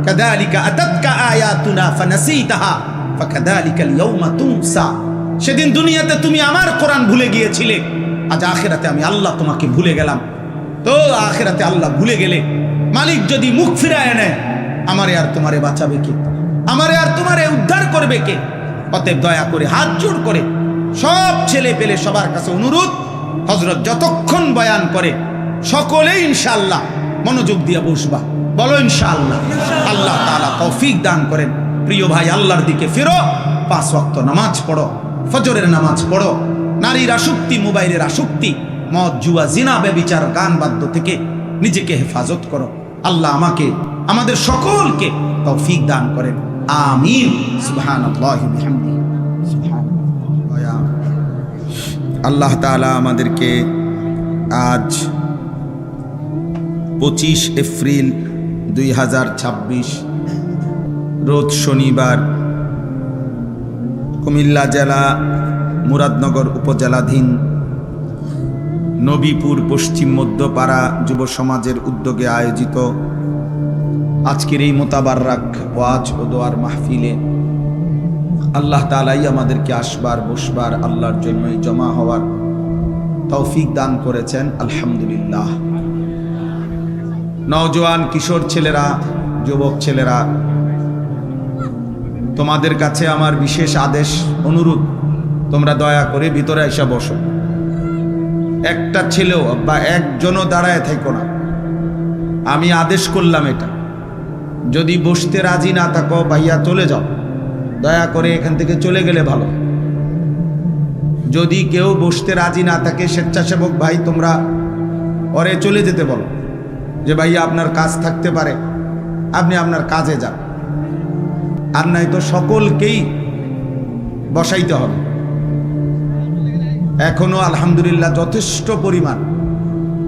কাযালিকা আতাতকা আয়াতুনা ফানাসিতাহা ফাকাযালিকাল ইয়াউমা তুনসা। সেদিন দুনিয়াতে তুমি আমার কোরআন ভুলে গিয়েছিলে, আজ আখিরাতে আমি আল্লাহ তোমাকে ভুলে গেলাম। তো আখিরাতে আল্লাহ ভুলে গেলে মালিক যদি মুখ ফিরায় নেয়, আমারে আর তোমারে বাঁচাবে কে? আমারে আর তোমারে উদ্ধার করবে কে? অতএব দয়া করে হাত জোড় করে সব ছেলে পেলে সবার কাছে অনুরোধ, হযরত যতক্ষণ বয়ান করে সকলেই ইনশাআল্লাহ মনোযোগ দিয়ে বসবা। বলো ইনশাআল্লাহ। আল্লাহ তাআলা তৌফিক দান করেন। প্রিয় ভাই, আল্লাহর দিকে ফিরো, 5 ওয়াক্ত নামাজ পড়ো, ফজরের নামাজ পড়ো, নারীর আসক্তি, মোবাইলের আসক্তি, মদ, জুয়া, জিনা, ব্যভিচার, গান বাদ্য থেকে নিজেকে হেফাজত করো। আল্লাহ আমাকে, আমাদের সকলকে তৌফিক দান করেন। আমিন। সুবহানাল্লাহি ওয়া বিহামদিহি। আল্লাহ তাআলা আমাদেরকে আজ 25 এপ্রিল 2026 রোজ শনিবার কুমিল্লা জেলা মুরাদনগর উপজেলাধীন নবীপুর পশ্চিম মধ্যপাড়া যুব সমাজের উদ্যোগে আয়োজিত আজকের এই মোতাবাররাক ওয়াজ ও দোয়ার মাহফিলে আল্লাহ তাআলাই আমাদেরকে আসবার, বসবার, আল্লাহর জন্যই জমা হওয়ার তৌফিক দান করেছেন। আলহামদুলিল্লাহ। নওজোয়ান কিশোর ছেলেরা, যুবক ছেলেরা, তোমাদের কাছে আমার বিশেষ আদেশ, অনুরোধ, তোমরা দয়া করে ভিতরে এসে বসো। একটা ছেলেও বা একজনও দাঁড়ায় থেকো না। আমি আদেশ করলাম এটা। যদি বসতে রাজি না থাকো, ভাইয়া চলে যাও, দয়া করে এখান থেকে চলে গেলে ভালো। যদি কেউ বসতে রাজি না থাকে, স্বেচ্ছাসেবক ভাই, তোমরা ওরে চলে যেতে বলো, যে ভাইয়া আপনার কাজ থাকতে পারে, আপনি আপনার কাজে যান। আর নাই তো সকলকেই বসাইতে হবে। এখনো আলহামদুলিল্লাহ যথেষ্ট পরিমাণ,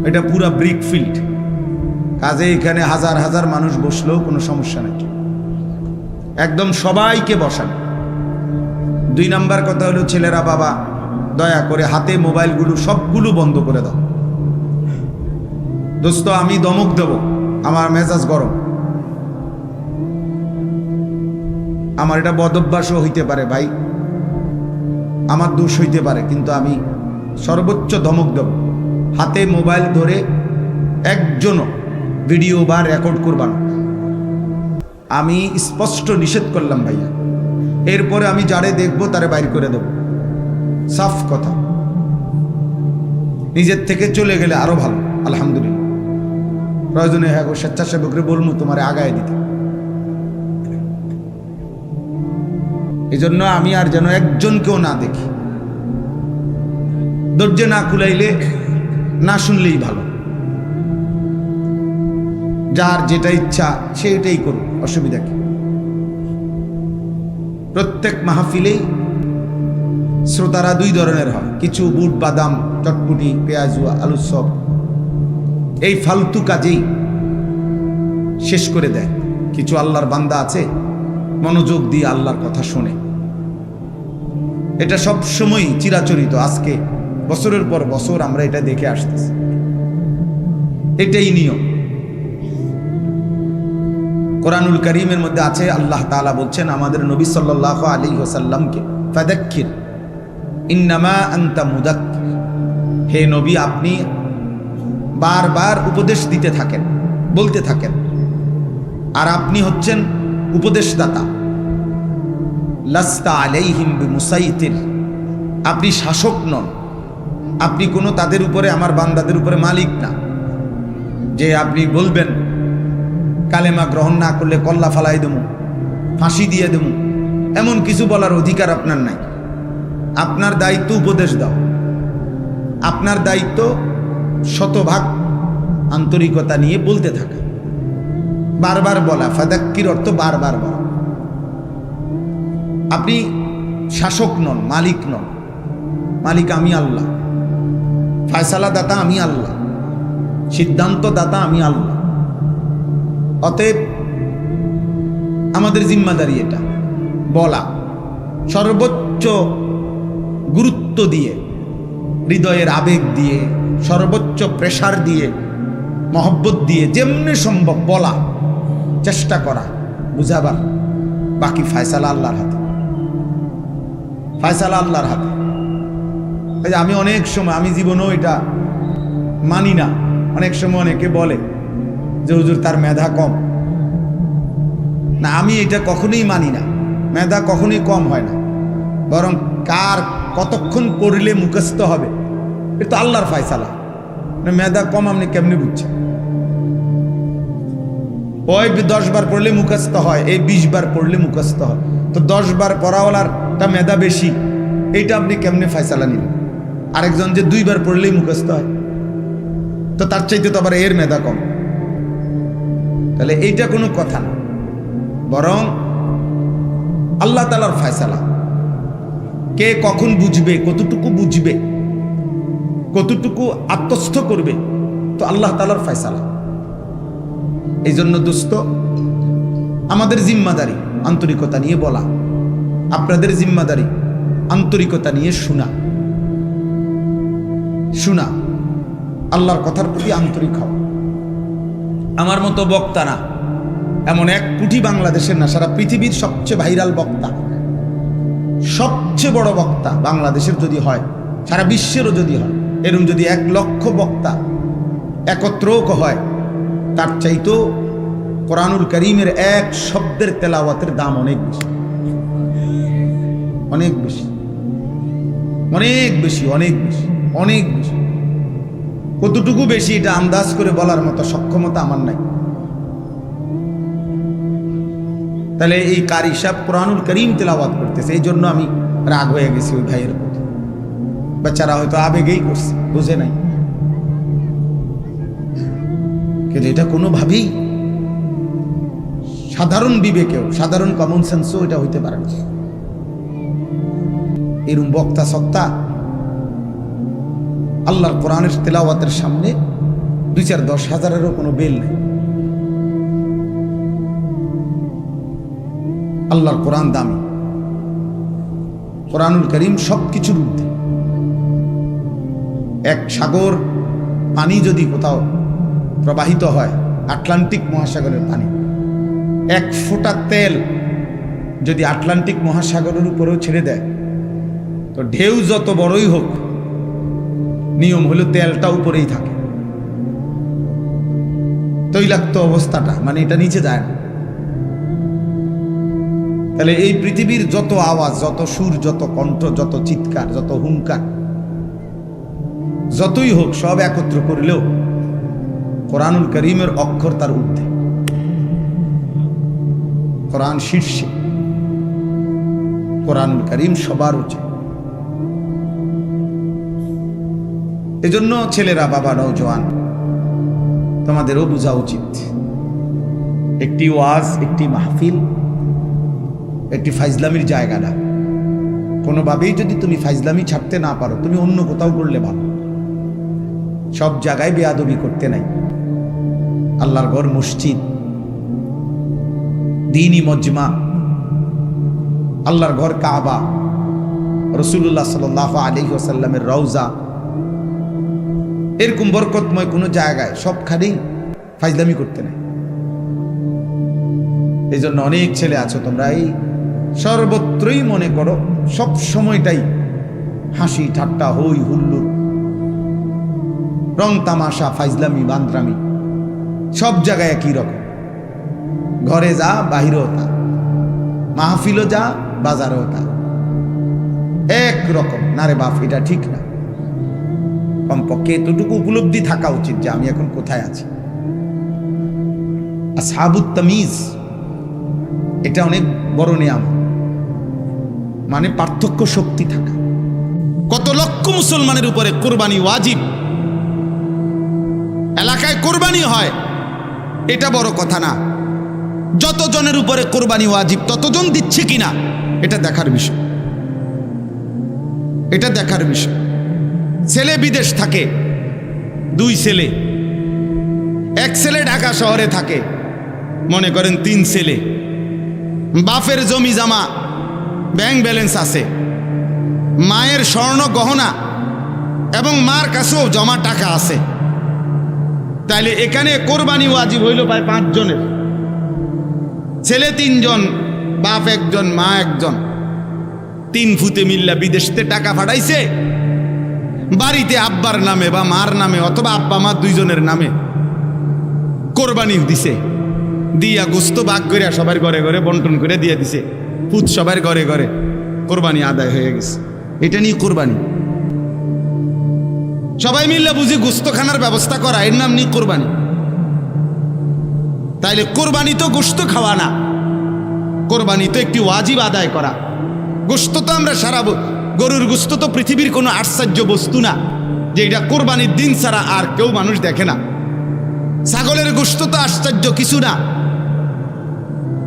এটা পুরা ব্রিক ফিল্ড, কাজে এখানে হাজার হাজার মানুষ বসলেও কোনো সমস্যা নেই। একদম সবাইকে বসান। 2 নাম্বার কথা হলো, ছেলেরা, বাবা, দয়া করে হাতে মোবাইলগুলো সবগুলো বন্ধ করে দাও। দোস্ত, আমি ধমক দেব, আমার মেজাজ গরম, আমার এটা বদভ্যাসও হইতে পারে ভাই, আমার দোষ হইতে পারে, কিন্তু আমি সর্বোচ্চ ধমক দেব। হাতে মোবাইল ধরে একজনও ভিডিও বা রেকর্ড করবা না। আমি স্পষ্ট নিষেধ করলাম ভাইয়া। এরপরে আমি যারে দেখবো তারে বাইর করে দেব, সাফ কথা। নিজের থেকে চলে গেলে আরো ভালো। আলহামদুলিল্লাহ। প্রয়োজনে হ্যাঁ গো স্বেচ্ছাসেবকরে বলবো তোমার আগায় দিতে। এই জন্য আমি আর যেন একজনকেও না দেখি, দরজা না খুলাইলে না শুনলেই ভালো। যার যেটা ইচ্ছা সে এটাই করুক, অসুবিধা কি? প্রত্যেক মাহফিলেই শ্রোতারা দুই ধরনের হয়, কিছু বুট বাদাম চটপুটি পেঁয়াজু আলুর সব এই ফালতু কাজেই শেষ করে দেয়। কিছু আল্লাহর বান্দা আছে মনোযোগ দিয়ে আল্লাহর কথা শোনে। এটা সব সময় চিরাচরিত, আজকে বছরের পর বছর আমরা এটা দেখে আসতেছি, এটাই নিয়ম। কোরআনুল কারীমের মধ্যে আছে, আল্লাহ তাআলা বলছেন আমাদের নবী সাল্লাল্লাহু আলাইহি ওয়াসাল্লামকে, ফাযাক্কির ইন্নামা আনতা মুযাক্কির, হে নবী আপনি বারবার উপদেশ দিতে থাকেন, বলতে থাকেন, আর আপনি হচ্ছেন উপদেশদাতা। লাস্তা আলাইহিম বিমুসাইতির, আপনি শাসক নন, আপনি কোনো তাদের উপরে আমার বান্দাদের উপরে মালিক না, যে আপনি বলবেন কালেমা গ্রহণ না করলে কল্লা ফালাই দেবো, ফাঁসি দিয়ে দেবো, এমন কিছু বলার অধিকার আপনার নাই। আপনার দায়িত্ব উপদেশ দাও, আপনার দায়িত্ব শতভাগ আন্তরিকতা নিয়ে বলতে থাকা, বারবার বলা। ফাদাক্কির অর্থ বারবার বলা। আপনি শাসক নন, মালিক নন, মালিক আমি আল্লাহ, ফয়সালা দাতা আমি আল্লাহ, সিদ্ধান্ত দাতা আমি আল্লাহ। অতএব আমাদের জিম্মাদারি এটা বলা, সর্বোচ্চ গুরুত্ব দিয়ে, হৃদয়ের আবেগ দিয়ে, সর্বোচ্চ প্রেসার দিয়ে, মহব্বত দিয়ে, যেমনি সম্ভব বলা, চেষ্টা করা, বুঝাবার। বাকি ফয়সালা আল্লাহর হাতে, ফয়সালা আল্লাহর হাতে। আমি অনেক সময়, আমি জীবনেও এটা মানি না, অনেক সময় অনেকে বলে যে হুজুর তার মেধা কম। না, আমি এটা কখনোই মানি না। মেধা কখনোই কম হয় না, বরং কার কতক্ষণ পড়লে মুখস্থ হবে এটা তো আল্লাহর ফয়সালা। মেধা কম আপনি কেমনি বুঝছেন? ওই 10 বার পড়লে মুখস্থ হয়, এই 20 বার পড়লে মুখস্থ হয়, তো 10 বার পড়াওয়ালারটা মেধা বেশি, এইটা আপনি কেমনে ফয়সালা নিলেন? আরেকজন যে 2 বার পড়লেই মুখস্থ হয়, তো তার চাইতে তো আবার এর মেধা কম। তাহলে এইটা কোনো কথা না, বরং আল্লাহ তাআলার ফয়সালা। কে কখন বুঝবে, কতটুকু বুঝবে, কতটুকু আত্মস্থ করবে, তো আল্লাহ তাআলার ফয়সালা। এই জন্য দোস্ত, আমাদের জিম্মাদারি আন্তরিকতা নিয়ে বলা, আপনাদের জিম্মাদারি আন্তরিকতা নিয়ে শোনা, শোনা, আল্লাহর কথার প্রতি আন্তরিক হও। আমার মতো বক্তা না, এমন 1 কোটি বাংলাদেশের না, সারা পৃথিবীর সবচেয়ে ভাইরাল বক্তা, সবচেয়ে বড় বক্তা বাংলাদেশের যদি হয়, সারা বিশ্বেরও যদি হয়, এরকম যদি 1 লক্ষ বক্তা একত্রও হয়, তার চাইতো কোরআনুল কারীমের 1 শব্দের তেলাওয়াতের দাম অনেক বেশি, অনেক বেশি, অনেক বেশি, অনেক বেশি, অনেক বেশি। কতটুকু বেশি এটা আন্দাজ করে বলার মতো সক্ষমতা আমার নাই। তাহলে এই কারি সাহেব কোরআনুল কারীম তেলাওয়াত করতেছে, এই জন্য আমি রাগ হয়ে গেছি ওই ভাইয়ের প্রতি। বাচ্চারা হয়তো আবেগেই করছে, বুঝে নাই, কিন্তু এটা কোনোভাবেই সাধারণ বিবেকেও, সাধারণ কমন সেন্সও এটা হইতে পারে না। এরকম বক্তা সত্তা আল্লাহর কোরআনের তেলাওয়াতের সামনে 2-4-10 হাজারেরও কোনো বেল নেই। আল্লাহর কোরআন দামি, কোরআনুল কারীম সবকিছুর ঊর্ধ্বে। 1 সাগর পানি যদি কোথাও প্রবাহিত হয়, আটলান্টিক মহাসাগরের পানি, 1 ফোঁটা তেল যদি আটলান্টিক মহাসাগরের উপরেও ছেড়ে দেয়, তো ঢেউ যত বড়ই হোক, নিয়ম হলো তেলটা উপরেই থাকে, তৈলাক্ত অবস্থাটা, মানে এটা নিচে যায় না। তাহলে এই পৃথিবীর যত আওয়াজ, যত সুর, যত কণ্ঠ, যত চিৎকার, যত হুঙ্কার, যতই হোক, সব একত্র করলেও কোরআনুল করিমের অক্ষর তার ঊর্ধ্বে, কোরআন শীর্ষে, কোরআনুল করিম সবার উচিত। এজন্য ছেলেরা, বাবা, নওজোয়ান, তোমাদেরও বোঝা উচিত, একটি ওয়াজ, একটি মাহফিল, একটি ফাইজলামির জায়গা না। কোনোভাবেই যদি তুমি ফাইজলামি ছাড়তে না পারো, তুমি অন্য কোথাও করলে ভালো। সব জায়গায় বেয়াদবি করতে নাই। আল্লাহর ঘর মসজিদ, দ্বীনি মজমা, আল্লাহর ঘর কাবা, রাসূলুল্লাহ সাল্লাল্লাহু আলাইহি ওয়াসাল্লামের রওজা, এরকম বরকতময় কোনো জায়গায় সবখানেই ফাইজলামি করতে নাই। এই জন্য অনেক ছেলে আছো তোমরা, এই সর্বত্রই মনে করো সব সময়টাই হাসি ঠাট্টা, হই হুল্লোড়, রং তামাশা, ফাইজলামি, বান্দ্রামি, সব জায়গায় একই রকম। ঘরে যা, বাহিরেও তা, মাহফিলও যা, বাজারেও তা, এক রকম। না রে বাপ, এটা ঠিক না। কমপক্ষে এতটুকু উপলব্ধি থাকা উচিত যে আমি এখন কোথায় আছি। আসহাবুত তামিজ, এটা অনেক বড় নিয়ামত, মানে পার্থক্য শক্তি থাকা। কত লক্ষ মুসলমানের উপরে কোরবানি ওয়াজিব, এলাকায় কোরবানি হয়, এটা বড় কথা না। যতজনের উপরে কোরবানি ওয়াজিব, ততজন দিচ্ছে কিনা এটা দেখার বিষয়, এটা দেখার বিষয়। ছেলে বিদেশ থাকে, 2 ছেলে, এক ছেলে ঢাকা শহরে থাকে, মনে করেন 3 ছেলে, বাপের জমি জামা, ব্যাংক ব্যালেন্স আছে, মায়ের স্বর্ণ গহনা এবং মার কাছেও জমা টাকা আছে। তাইলে এখানে কোরবানি ওয়াজিব হইল প্রায় 5 জনের। ছেলে 3 জন, বাপ 1 জন, মা 1 জন, 3 ফুতে মিল্লা বিদেশতে টাকা পাঠাইছে, বাড়িতে আব্বার নামে বা মার নামে অথবা আব্বা মা 2 জনের নামে কোরবানি দিছে, দিয়া গোস্ত ভাগ করে সবার ঘরে ঘরে বন্টন করে দিয়ে দিছে, পুত সবার ঘরে ঘরে, কোরবানি আদায় হয়ে গেছে। এটা নিয়ে কোরবানি, সবাই মিললে বুঝি গোস্ত খানার ব্যবস্থা করা, এর নাম নিয়ে কোরবানি। তাইলে কোরবানি তো গোস্ত খাওয়া না, কোরবানি তো একটি ওয়াজিব আদায় করা। গোস্ত তো আমরা সারা, গরুর গোস্ত তো পৃথিবীর কোনো আশ্চর্য বস্তু না যে এটা কোরবানির দিন ছাড়া আর কেউ মানুষ দেখে না। ছাগলের গোস্ত তো আশ্চর্য কিছু না,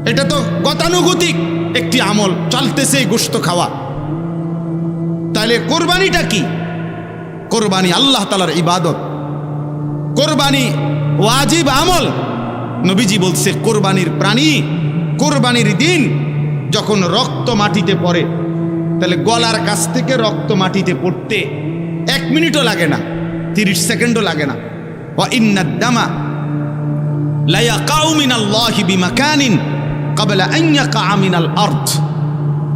এটা তো গতানুগতিক একটি আমল, চলতেছে এই গোস্ত খাওয়া। তাহলে কোরবানিটা কি? কোরবানি আল্লাহ তাআলার ইবাদত, কোরবানি ওয়াজিব আমল। নবীজি বলছে কোরবানির প্রাণী কোরবানির দিন যখন রক্ত মাটিতে পড়ে, তাহলে গলার কাছ থেকে রক্ত মাটিতে পড়তে 1 মিনিটও লাগে না, 30 সেকেন্ডও লাগে না। ওয়া ইন্নাদ দামা লা ইয়াকাউ মিনাল্লাহি বিমাকানিন ক্বাবলা আন ইয়াকা মিনাল আরদ।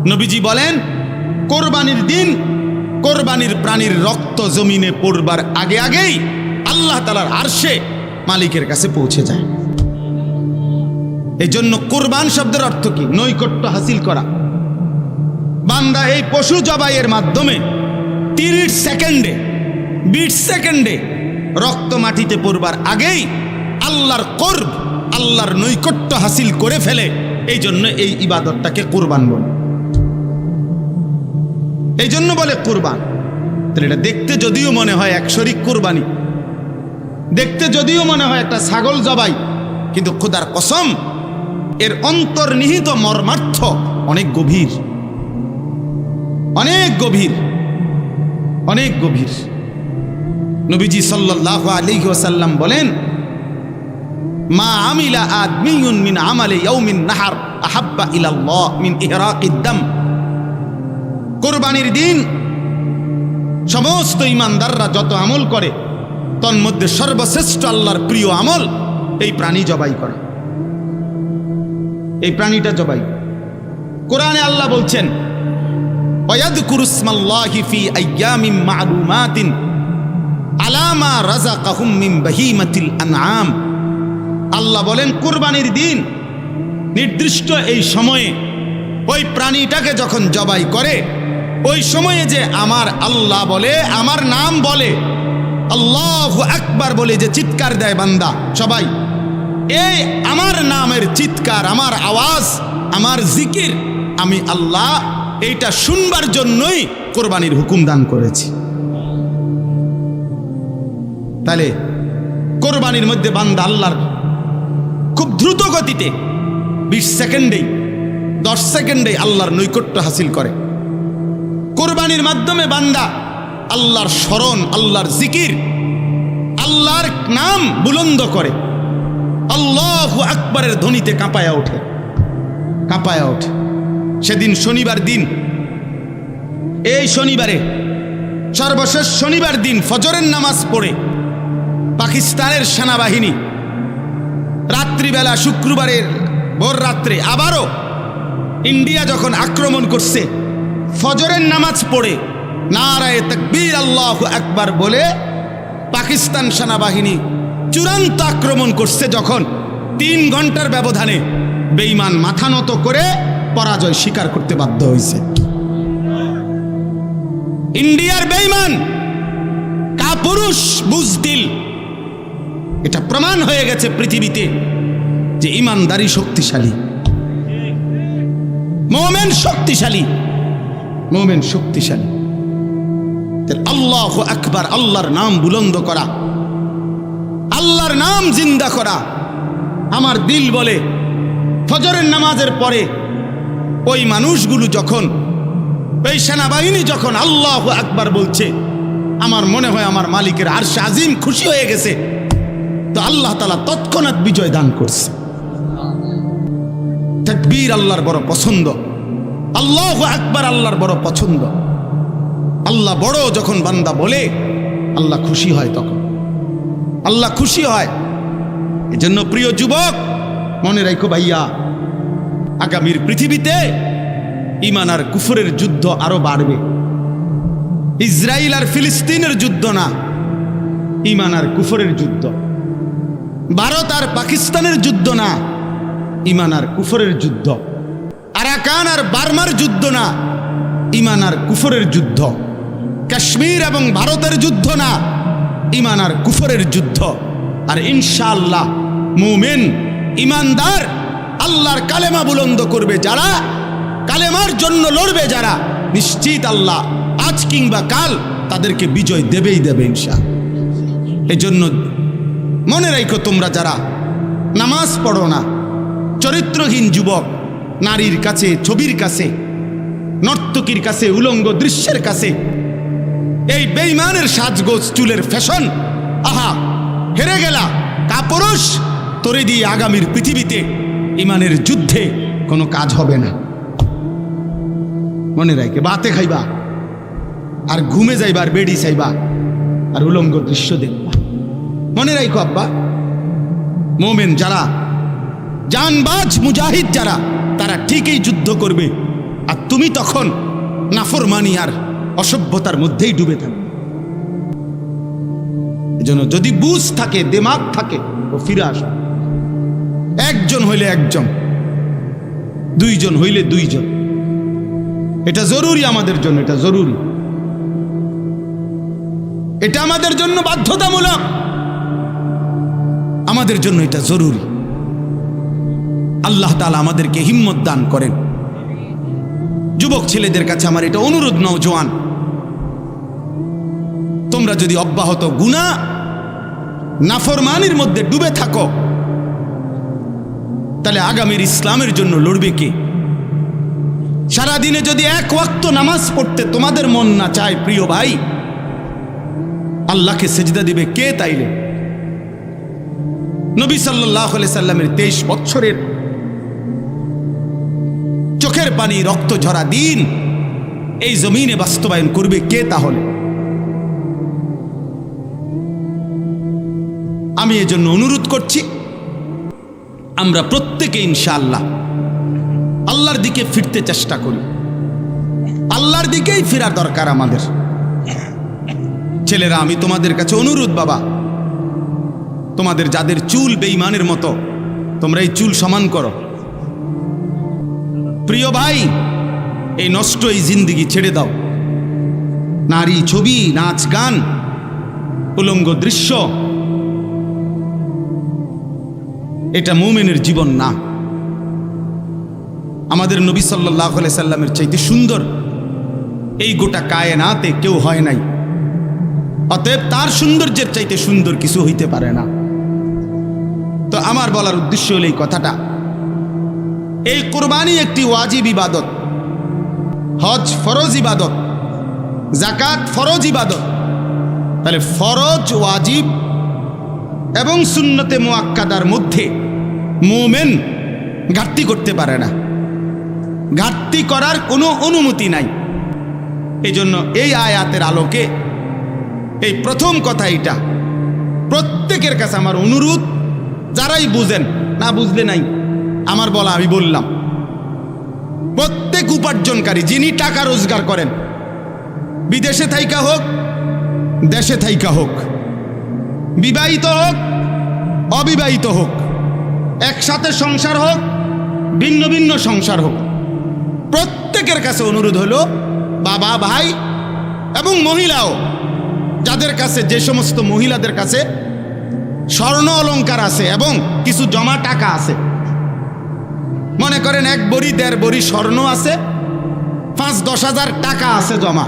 নবীজি বলেন কোরবানির দিন কোরবানির প্রাণীর রক্ত জমিনে পড়বার আগে আগেই আল্লাহ তাআলার আরশে মালিকের কাছে পৌঁছে যায়। এই জন্য কোরবান শব্দের অর্থ কি? নৈকট্য হাসিল করা। বান্দা এই পশু জবাইয়ের মাধ্যমে 30 সেকেন্ডে 20 সেকেন্ডে রক্ত মাটিতে পড়বার আগেই আল্লাহর কোরব, আল্লাহর নৈকট্য হাসিল করে ফেলে। এই জন্য এই ইবাদতটাকে কোরবান বলে, এই জন্য বলে কোরবান। তাহলে এটা দেখতে যদিও মনে হয় এক শরিক কোরবানি, দেখতে যদিও মনে হয় একটা ছাগল জবাই, কিন্তু খোদার কসম এর অন্তর্নিহিত মর্মার্থ অনেক গভীর, অনেক গভীর, অনেক গভীর। নবীজি সাল্লাল্লাহু আলাইহি ওয়াসাল্লাম বলেন মা আমিলা আদমিয়ুন মিন আমালি ইয়াউমিন নাহার আহাব্বা ইলাল্লাহ মিন ইহরাকিদ দাম। কোরবানির দিন সমস্ত ইমানদাররা যত আমল করে তন্মধ্যে সর্বশ্রেষ্ঠ আল্লাহর প্রিয় আমল এই প্রাণী জবাই করা, এই প্রাণীটা জবাই। কোরআনে আল্লাহ বলছেন ওয়ায়াযকুরু ইসমাল্লাহি ফি আইয়ামিন মা'লুমাতিন আলা মা রাযাকাহুম মিন বাহিমাতিল আনআম। আল্লাহ বলেন কোরবানির দিন নির্দিষ্ট এই সময়ে ওই প্রাণীটাকে যখন জবাই করে, ওই সময়ে যে আমার আল্লাহ বলে, আমার নাম বলে, আল্লাহু আকবার বলে যে চিৎকার দেয় বান্দা, সবাই এই আমার নামের চিৎকার, আমার আওয়াজ, আমার জিকির, আমি আল্লাহ এইটা শুনবার জন্যই কোরবানির হুকুম দান করেছি। তাহলে কোরবানির মধ্যে বান্দা আল্লাহর খুব দ্রুত গতিতে 20 সেকেন্ডেই 10 সেকেন্ডেই আল্লাহর নৈকট্য হাসিল করে। কোরবানির মাধ্যমে বান্দা আল্লাহর স্মরণ, আল্লাহর জিকির, আল্লাহর নাম বুলন্দ করে, আল্লাহু আকবারের ধ্বনিতে কাঁপায়া ওঠে, কাঁপায়া ওঠে। সেদিন শনিবার দিন, এই শনিবারে সর্বশেষ শনিবার দিন ফজরের নামাজ পড়ে পাকিস্তানের সেনাবাহিনী রাত্রিবেলা শুক্রবারের ভোর রাত্রে আবারও ইন্ডিয়া যখন আক্রমণ করছে, ফজরের নামাজ পড়ে নারায়ে তাকবীর আল্লাহু আকবার বলে পাকিস্তান সেনাবাহিনী চূড়ান্ত আক্রমণ করছে, যখন 3 ঘন্টার ব্যবধানে বেঈমান মাথা নত করে পরাজয় স্বীকার করতে বাধ্য হয়েছে। ইন্ডিয়ার বেঈমান কাপুরুষ বুজদিল, এটা প্রমাণ হয়ে গেছে পৃথিবীতে যে ইমানদারি শক্তিশালী, মুমিন শক্তিশালী, মুমিন শক্তিশালী। আল্লাহু আকবার, আল্লাহর নাম বুলন্দ করা, আল্লাহর নাম জিন্দা করা। আমার দিল বলে ফজরের নামাজের পরে ওই মানুষগুলো যখন, ওই সেনাবাহিনী যখন আল্লাহু আকবার বলছে, আমার মনে হয় আমার মালিকের আরশ আজিম খুশি হয়ে গেছে, তো আল্লাহ তাআলা তৎক্ষণাৎ বিজয় দান করছে। তাকবীর আল্লাহর বড় পছন্দ, আল্লাহু আকবার আল্লাহর বড় পছন্দ। আল্লাহ বড় যখন বান্দা বলে আল্লাহ খুশি হয়, তখন আল্লাহ খুশি হয়। এজন্য প্রিয় যুবক, মনে রাখো ভাইয়া, আগামীর পৃথিবীতে ঈমান আর কুফরের যুদ্ধ আরো বাড়বে। ইসরায়েল আর ফিলিস্তিনের যুদ্ধ না, ঈমান আর কুফরের যুদ্ধ। ভারত আর পাকিস্তানের যুদ্ধ না, ঈমান আর কুফরের যুদ্ধ। আরাকান আর বার্মার যুদ্ধ না, ঈমান আর কুফরের যুদ্ধ। কাশ্মীর এবং ভারতের যুদ্ধ না, ঈমান আর কুফরের যুদ্ধ। আর ইনশাআল্লাহ মুমিন ঈমানদার আল্লাহর কালেমা বুলন্দ করবে যারা, কালেমার জন্য লড়বে যারা, নিশ্চিত আল্লাহ আজ কিংবা কাল তাদেরকে বিজয় দেবেই দেবে ইনশাআল্লাহ। এজন্য মনে রাখো, তোমরা যারা নামাজ পড়ো না, চরিত্রহীন যুবক, নারীর কাছে, ছবির কাছে, নর্তকীর কাছে, উলঙ্গ দৃশ্যের কাছে, এই বেঈমানের সাজগোজ, চুলের ফ্যাশন, আহা হেরে গেলা কাপুরুষ, তোরে দিয়ে আগামীর পৃথিবীতে ঈমানের যুদ্ধে কোনো কাজ হবে না। মনে রাখে, বাতে খাইবা আর ঘুমে যাইবা আর বেডি চাইবা আর উলঙ্গ দৃশ্য দেখবা। মনে রাখো আব্বা, মোমেন যারা, জানবাজ মুজাহিদ যারা, তারা ঠিকই যুদ্ধ করবে, আর তুমি তখন নাফরমানি আর অসভ্যতার মধ্যেই ডুবে থাকবে। এজন্য যদি বুঝ থাকে, দিমাগ থাকে, ও ফিরে আসো। একজন হইলে একজন, দুইজন হইলে দুইজন, এটা জরুরি আমাদের জন্য, এটা জরুরি, এটা আমাদের জন্য বাধ্যতামূলক, আমাদের জন্য এটা জরুরি। আল্লাহ তাআলা আমাদেরকে হিম্মত দান করেন। যুবক ছেলেদের কাছে আমার এটা অনুরোধ, নওজোয়ান, তোমরা যদি অব্যাহত গুনাহ নাফরমানির মধ্যে ডুবে থাকো, তাহলে আগামীর ইসলামের জন্য লড়বে কে? সারাদিনে যদি এক ওয়াক্ত নামাজ পড়তে তোমাদের মন না চায়, প্রিয় ভাই, আল্লাহকে সেজদা দিবে কে? তাইলে নবী সাল্লাল্লাহু আলাইহি সাল্লামের 23 বছরের চোখের পানি, রক্ত ঝরা দিন এই জমিনে বাস্তবায়ন করবে কে? তাহলে আমি এজন্য অনুরোধ করছি, আমরা প্রত্যেকে ইনশাআল্লাহ আল্লাহর দিকে ফিরতে চেষ্টা করি। আল্লাহর দিকেই ফেরার দরকার আমাদের। ছেলেরা, আমি তোমাদের কাছে অনুরোধ, বাবা, তোমাদের যাদের চুল বেঈমানের মতো, তোমরা এই চুল সমান করো। প্রিয় ভাই, এই নষ্ট এই জিন্দেগি ছেড়ে দাও। নারী, ছবি, নাচ, গান, উলঙ্গ দৃশ্য, এটা মুমিনের জীবন না। আমাদের নবী সাল্লাল্লাহু আলাইহি সাল্লামের চাইতে সুন্দর এই গোটা কায়নাতে কেউ হয় নাই। অতএব তার সৌন্দর্যের চাইতে সুন্দর কিছু হইতে পারে না। তো আমার বলার উদ্দেশ্য হলো এই কথাটা, এই কুরবানি একটি ওয়াজিব ইবাদত, হজ ফরজ ইবাদত, যাকাত ফরজ ইবাদত। তাহলে ফরজ, ওয়াজিব এবং সুন্নতে মুআক্কাদার মধ্যে মুমিন ঘাটতি করতে পারে না, ঘাটতি করার কোনো অনুমতি নাই। এই জন্য এই আয়াতের আলোকে এই প্রথম কথা, এটা প্রত্যেকের কাছে আমার অনুরোধ, যারাই বুঝেন, না বুঝলে নাই, আমার বলা আমি বললাম, প্রত্যেক উপার্জনকারী যিনি টাকা রোজগার করেন, বিদেশে থাইকা হোক, দেশে থাইকা হোক, বিবাহিত হোক, অবিবাহিত হোক, একসাথে সংসার হোক, ভিন্ন ভিন্ন সংসার হোক, প্রত্যেকের কাছে অনুরোধ হলো, বাবা, ভাই এবং মহিলাও, যাদের কাছে, যে সমস্ত মহিলাদের কাছে স্বর্ণ অলংকার আছে এবং কিছু জমা টাকা আছে, মনে করেন 1 বড়ি 1.5 বড়ি স্বর্ণ আছে, 5-10 হাজার টাকা আছে জমা,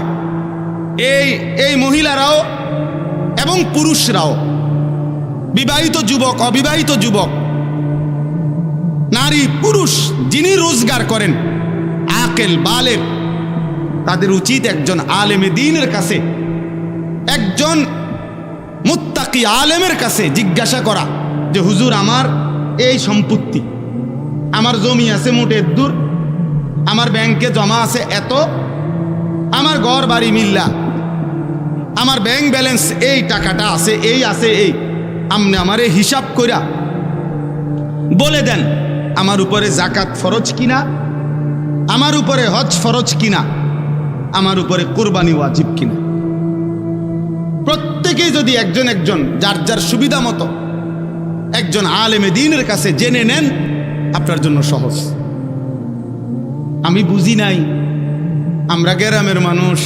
এই মহিলারাও এবং পুরুষরাও, বিবাহিত যুবক, অবিবাহিত যুবক, নারী পুরুষ, যিনি রোজগার করেন, আকেল বালেগ, তাদের উচিত একজন আলেমে দ্বীনের কাছে, একজন মুত্তাকি আলেমের কাছে জিজ্ঞাসা করা যে হুজুর, আমার এই সম্পত্তি, আমার জমি আছে মোটে দূর, আমার ব্যাংকে জমা আছে এত, আমার ঘর বাড়ি মিল্লা, আমার ব্যাংক ব্যালেন্স এই টাকাটা আছে, এই আছে, এই আমনে আমারে হিসাব কইরা বলে দেন, আমার উপরে যাকাত ফরজ কিনা, আমার উপরে হজ ফরজ কিনা, আমার উপরে কুরবানি ওয়াজিব কিনা। প্রত্যেকেই যদি একজন একজন যার যার সুবিধা মতো একজন আলেমে দ্বীনের কাছে জেনে নেন, আপনার জন্য সহজ। আমি বুঝি নাই, আমরা গ্রামের মানুষ,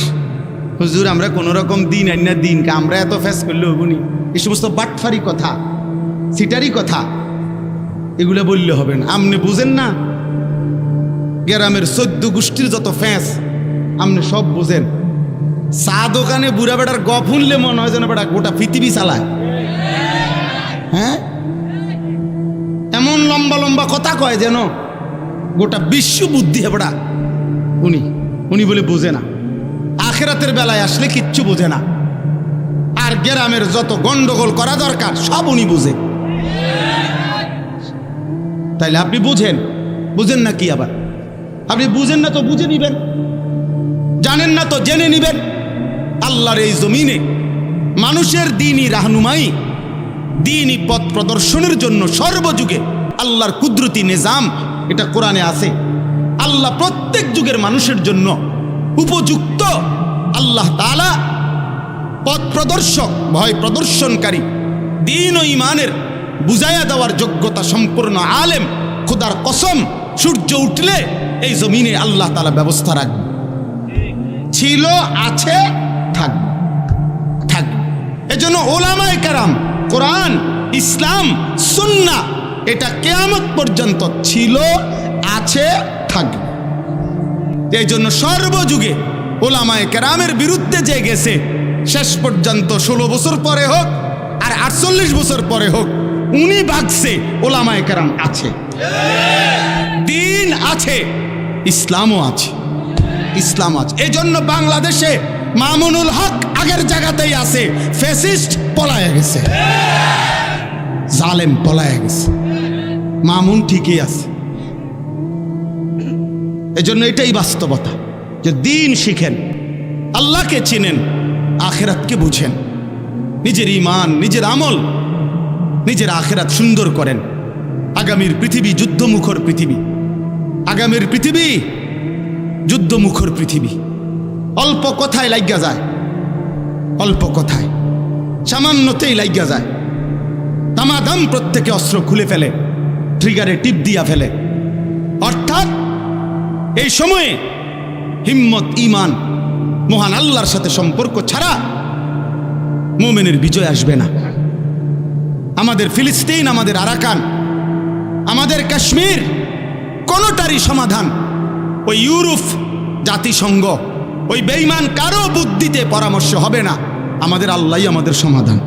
হুজুর আমরা কোনো রকম দিন আইনা দিন, আমরা এত ফেস করলে হবনি, এই সমস্ত বাটফারি কথা, সিটারি কথা, এগুলো বললে হবে না। আপনি বুঝেন না, গ্রামের 14 গোষ্ঠীর যত ফ্যাঁস আপনি সব বুঝেন। চা দোকানে বুড়া বেটার গপ শুনলে মনে হয় যেন বেটা গোটা পৃথিবী চালায়। হ্যাঁ, এমন লম্বা লম্বা কথা কয় যেন গোটা বিশ্ব বুদ্ধি হেবড়া। উনি বলে বোঝে না, আখেরাতের বেলায় আসলে কিচ্ছু বোঝে না। আর গ্রামের যত গন্ডগোল করা দরকার সব উনি বুঝে। তাইলে আপনি বুঝেন না কি? আবার আপনি বুঝেন না তো বুঝে নিবেন, জানেন না তো জেনে নিবেন। আল্লাহর এই জমিনে মানুষের দ্বীনি রাহনুমাই, দ্বীনি পথ প্রদর্শনের জন্য সর্বযুগে আল্লাহর কুদরতি নিজাম, এটা কোরআনে আছে। আল্লাহ প্রত্যেক যুগের মানুষের জন্য উপযুক্ত আল্লাহ তাআলা পথ প্রদর্শক, ভয় প্রদর্শনকারী, দ্বীন ও ঈমানের বুঝাইয়া দেওয়ার যোগ্যতা সম্পূর্ণ আলেম। খোদার কসম, সূর্য উঠলে এই জমিনে আল্লাহ তাআলা ব্যবস্থা রাখবে, ছিল, আছে, থাকবে। এজন্য ওলামায়ে কেরাম, কোরআন, ইসলাম, সুন্নাহ এটা কিয়ামত পর্যন্ত ছিল, আছে, থাকবে। এই জন্য সর্বযুগে ওলামায়ে কেরামের বিরুদ্ধে যে গেছে, শেষ পর্যন্ত 16 বছর পরে হোক আর 48 বছর পরে হোক, উনি ভাগছে, ওলামায়ে কেরাম আছে, দ্বীন আছে, ইসলামও আছে, এই জন্য বাংলাদেশে মামুনুল হক আগের জায়গাতেই আছে, ফ্যাসিস্ট পলায়ে গেছে, জালেম পলায়ে গেছে, মামুন ঠিকই আছে। এজন্য এটাই বাস্তবতা যে দ্বীন শিখেন, আল্লাহকে চিনেন, আখিরাতকে বুঝেন, নিজের ঈমান, নিজের আমল, নিজের আখিরাত সুন্দর করেন। আগামীর পৃথিবী যুদ্ধমুখর পৃথিবী, আগামীর পৃথিবী যুদ্ধমুখর পৃথিবী। অল্প কথায় লাগিয়া যায়, অল্প কথায় সামান্যতেই লাগিয়া যায়, দামাদাম প্রত্যেকে অস্ত্র খুলে ফেলে, ট্রিগারে টিপ দিয়া ফেলে। অর্থাৎ এই সময়ে হিম্মত, ঈমান, মহান আল্লাহর সাথে সম্পর্ক ছাড়া মুমিনের বিজয় আসবে না। আমাদের ফিলিস্তিন, আমাদের আরাকান, আমাদের কাশ্মীর, কোনোটারই সমাধান ওই ইউরোপ জাতিসংঘ, ওই বেঈমান কারো বুদ্ধিতে পরামর্শ হবে না। আমাদের আল্লাহই আমাদের সমাধান।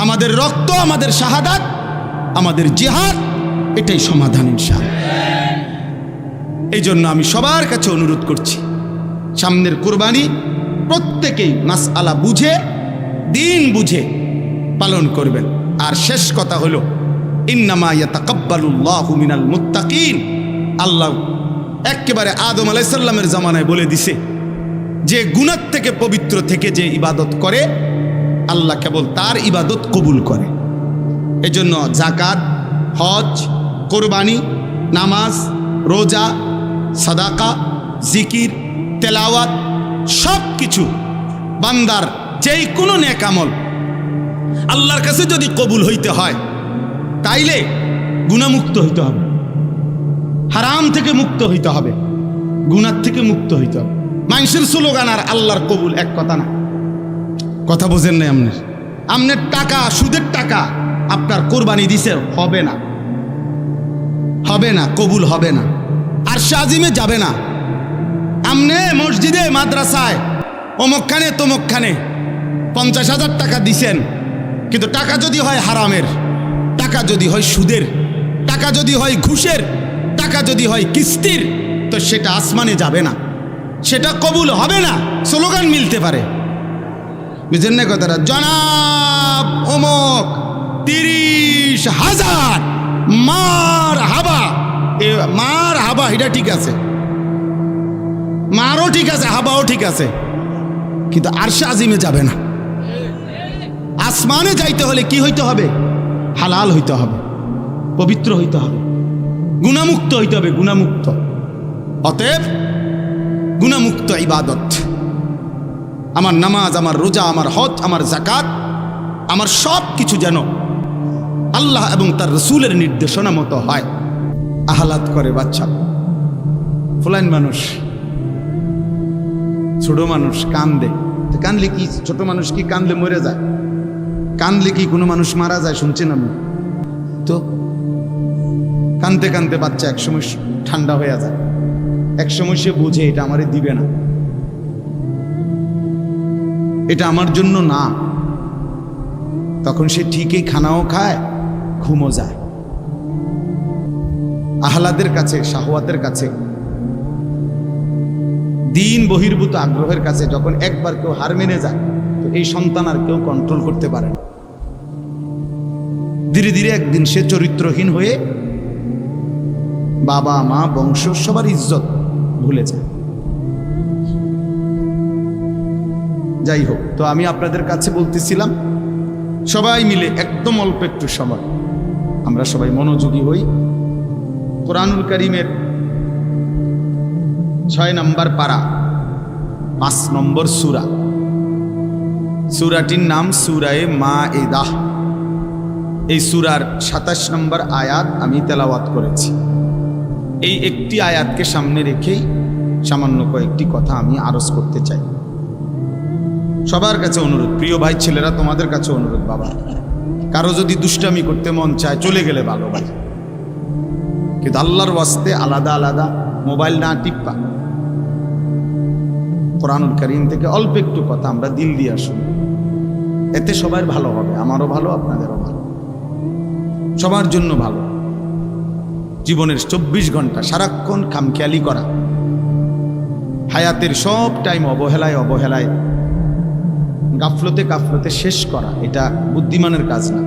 আমাদের রক্ত, আমাদের শাহাদাত, আমাদের জিহাদ, এটাই সমাধান ইনশাআল্লাহ। এই জন্য আমি সবার কাছে অনুরোধ করছি, সামনের কুরবানি প্রত্যেকেই মাসআলা বুঝে, দিন বুঝে পালন করবেন। আর শেষ কথা হলো, ইন্নামা ইয়াতাকাব্বালুল্লাহু মিনাল মুত্তাকিন। আল্লাহ একেবারে আদম আলাইহিস সালামের জামানায় বলে দিছে যে গুনাহ থেকে পবিত্র থেকে যে ইবাদত করে আল্লাহ কেবল তার ইবাদত কবুল করে। এজন্য যাকাত, হজ, কোরবানি, নামাজ, রোজা, সাদাকা, জিকির, তেলাওয়াত সব কিছু বান্দার যেই কোনো নেক আমল আল্লাহর কাছে যদি কবুল হইতে হয় তাইলে গুনাহমুক্ত হইতে হবে, হারাম থেকে মুক্ত হইতে হবে, গুনাহ থেকে মুক্ত হইতে হবে। মানুষের স্লোগান আর আল্লাহর কবুল এক কথা না। কথা বোঝেন নাই? আমনের টাকা, সুদের টাকা আপনার কোরবানি দিছে, হবে না, হবে না, কবুল হবে না, আরশে আজিমে যাবে না। আমনে মসজিদে, মাদ্রাসায়, অমুকখানে তমুকখানে 50,000 টাকা দিছেন, কিন্তু টাকা যদি হয় হারামের, টাকা যদি হয় সুদের, টাকা যদি হয় ঘুষের, টাকা যদি হয় কিস্তির, তো সেটা আসমানে যাবে না, সেটা কবুল হবে না। স্লোগান মিলতে পারে, বুঝেন না কথাটা? জনাব অমুক 30,000 মার হাবা, মার হাবা, এটা ঠিক আছে, মারও ঠিক আছে, হাবাও ঠিক আছে, কিন্তু আরশে আজিমে যাবে না। আসমানে যাইতে হলে কি হইতে হবে? হালাল হইতে হবে, পবিত্র হইতে হবে, গুনাহমুক্ত হইতে হবে, গুনাহমুক্ত। অতএব গুনাহমুক্ত ইবাদত, আমার নামাজ, আমার রোজা, আমার হজ, আমার যাকাত, আমার সব কিছু যেন আল্লাহ এবং তার রসুলের নির্দেশনা মতো হয়। আহ্লাদ করে বাচ্চা, ফুলাইন মানুষ, ছোট মানুষ কান্দে, কানলে কি ছোট মানুষ কি কান্দলে মরে যায়? কান্দলে কি কোনো মানুষ মারা যায়? শুনছেন আপনি? তো কানতে কানতে বাচ্চা একসময় ঠান্ডা হয়ে যায়, একসময় সে বুঝে এটা আমারে দিবে না, এটা আমার জন্য না, তখন সে ঠিকই খানাও খায়, ঘুমও যায়। আহ্লাদের কাছে, শাহওয়াতের কাছে, দিন বহির্ভূত আগ্রহের কাছে যখন একবার কেউ হার মেনে যায়, তো এই সন্তান আর কেউ কন্ট্রোল করতে পারে না। ধীরে ধীরে একদিন সে চরিত্রহীন হয়ে বাবা মা বংশ সবার ইজ্জত ভুলে যায়। যাই হোক, তো আমি আপনাদের কাছে বলতেছিলাম, সবাই মিলে একদম অল্প একটু সময় আমরা সবাই মনোযোগী হই। কোরআনুল কারীমের 6 নম্বর পারা, 5 নম্বর সূরা, সূরাটির নাম সূরায়ে মাঈদা। এই সূরার 27 নম্বর আয়াত আমি তেলাওয়াত করেছি। এই একটি আয়াতকে সামনে রেখেই সামান্য কয়েকটি কথা আমি আরজ করতে চাই। সবার কাছে অনুরোধ, প্রিয় ভাই ছেলেরা, তোমাদের কাছে অনুরোধ, বাবা কারো যদি দুষ্টামি করতে মন চায় চলে গেলে ভালো ভাই, কিন্তু আল্লাহর ওয়াস্তে আলাদা আলাদা মোবাইল না টিপ্পা, কোরআনুল কারীম থেকে অল্প একটু কথা আমরা দিল দিয়ে শুনি, এতে সবার ভালো হবে, আমারও ভালো, আপনাদেরও ভালো, সবার জন্য ভালো। জীবনের 24 ঘন্টা সারাক্ষণ খামখেয়ালি করা, হায়াতের সব টাইম অবহেলায় অবহেলায়, গাফলতে গাফলতে শেষ করা, এটা বুদ্ধিমানের কাজ না।